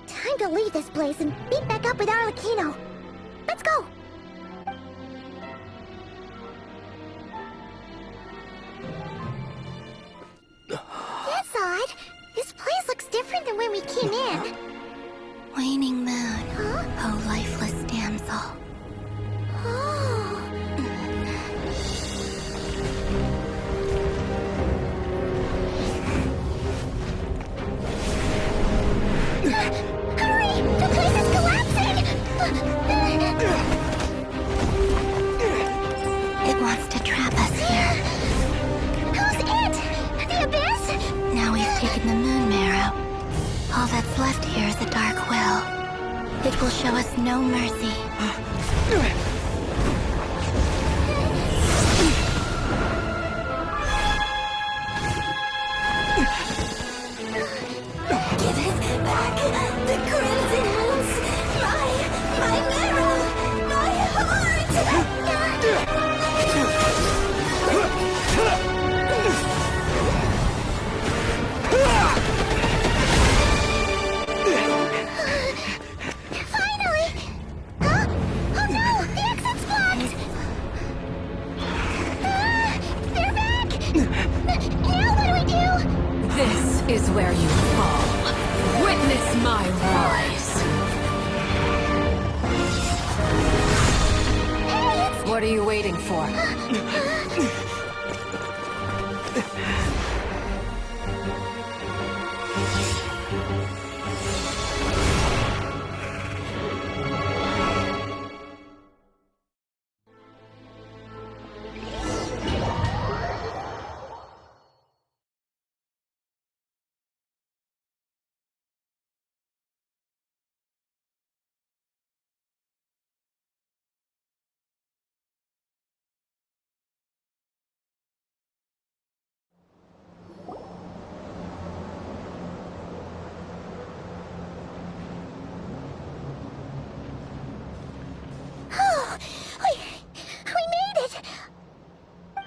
time to leave this place and meet back up with Arlecchino. Let's go! That's odd. This place looks different than when we came in. Waning moon, Huh? oh lifeless damsel. Oh. Hurry! The place is collapsing! It wants to trap us here. Who's it? The Abyss? Now we've taken the moon marrow. All that's left here is a dark will. It will show us no mercy. Give it back! The crimson moons! My marrow! My heart! Finally! Huh? Oh no! The exit's blocked! They're back! Now what do we do? This is where you fall. Witness my rise. What are you waiting for? Oh, we made it!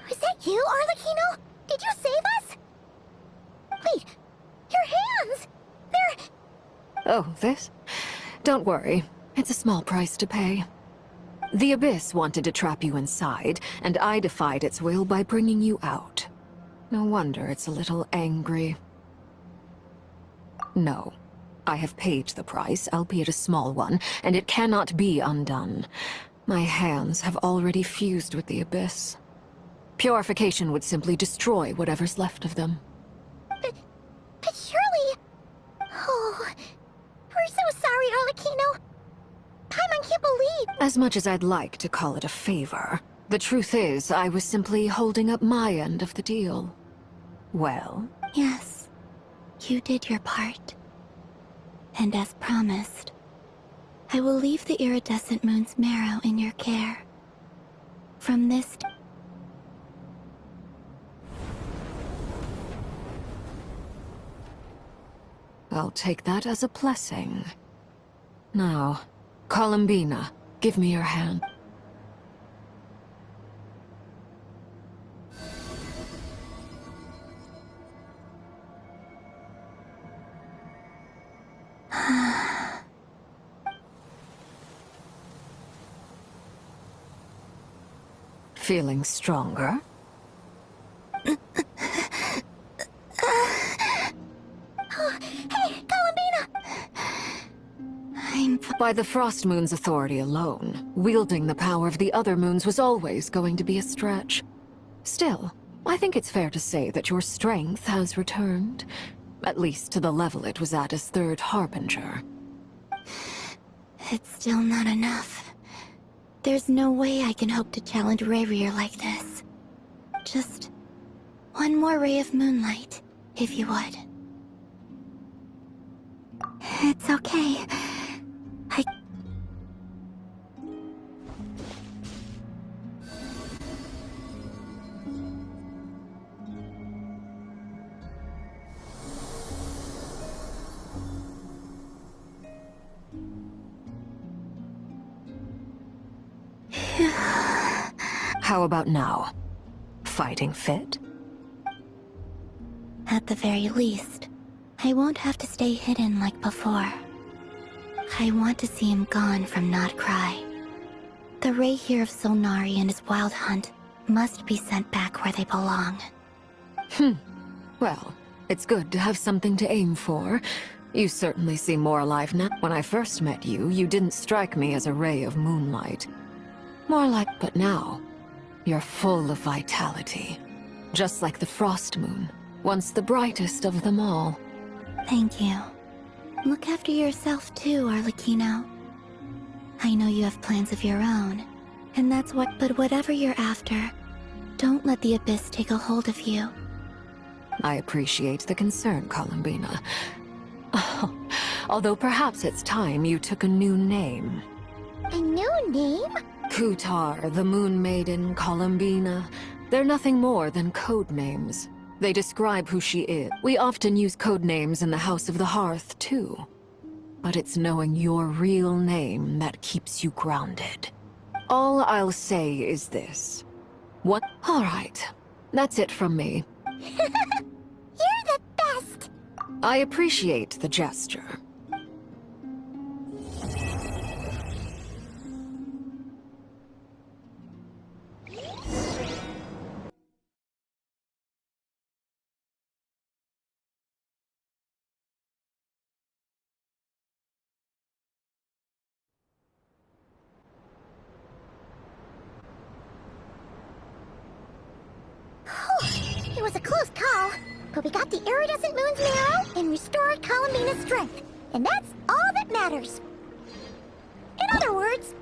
Was that you, Arlecchino? Did you save us? Wait, your hands! They're... Oh, this? Don't worry. It's a small price to pay. The Abyss wanted to trap you inside, and I defied its will by bringing you out. No wonder it's a little angry. No. I have paid the price, albeit a small one, and it cannot be undone. My hands have already fused with the Abyss. Purification would simply destroy whatever's left of them. But surely... Oh... We're so sorry, Arlecchino. Paimon can't believe... As much as I'd like to call it a favor, the truth is I was simply holding up my end of the deal. Well? Yes, you did your part. And as promised, I will leave the iridescent moon's marrow in your care. From this I'll take that as a blessing. Now, Columbina, give me your hand. Feeling stronger? Hey, Columbina! By the Frost Moon's authority alone, wielding the power of the other moons was always going to be a stretch. Still, I think it's fair to say that your strength has returned. At least to the level it was at as Third Harbinger. It's still not enough. There's no way I can hope to challenge Rayrear like this. Just one more ray of moonlight, if you would. It's okay. How about now? Fighting fit? At the very least, I won't have to stay hidden like before. I want to see him gone from Not Cry. The Rayhir of Solnari and his wild hunt must be sent back where they belong. Well, it's good to have something to aim for. You certainly seem more alive now. When I first met you, you didn't strike me as a ray of moonlight. More like, but now, you're full of vitality. Just like the frost moon, once the brightest of them all. Thank you. Look after yourself too, Arlecchino. I know you have plans of your own, and that's what. But whatever you're after, don't let the Abyss take a hold of you. I appreciate the concern, Columbina. Although perhaps it's time you took a new name. A new name? Kutar, the Moon Maiden, Columbina. They're nothing more than code names. They describe who she is. We often use code names in the House of the Hearth, too. But it's knowing your real name that keeps you grounded. All I'll say is this. What? All right. That's it from me. You're the best! I appreciate the gesture. It was a close call, but we got the iridescent moon's marrow and restored Columbina's strength. And that's all that matters. In other words...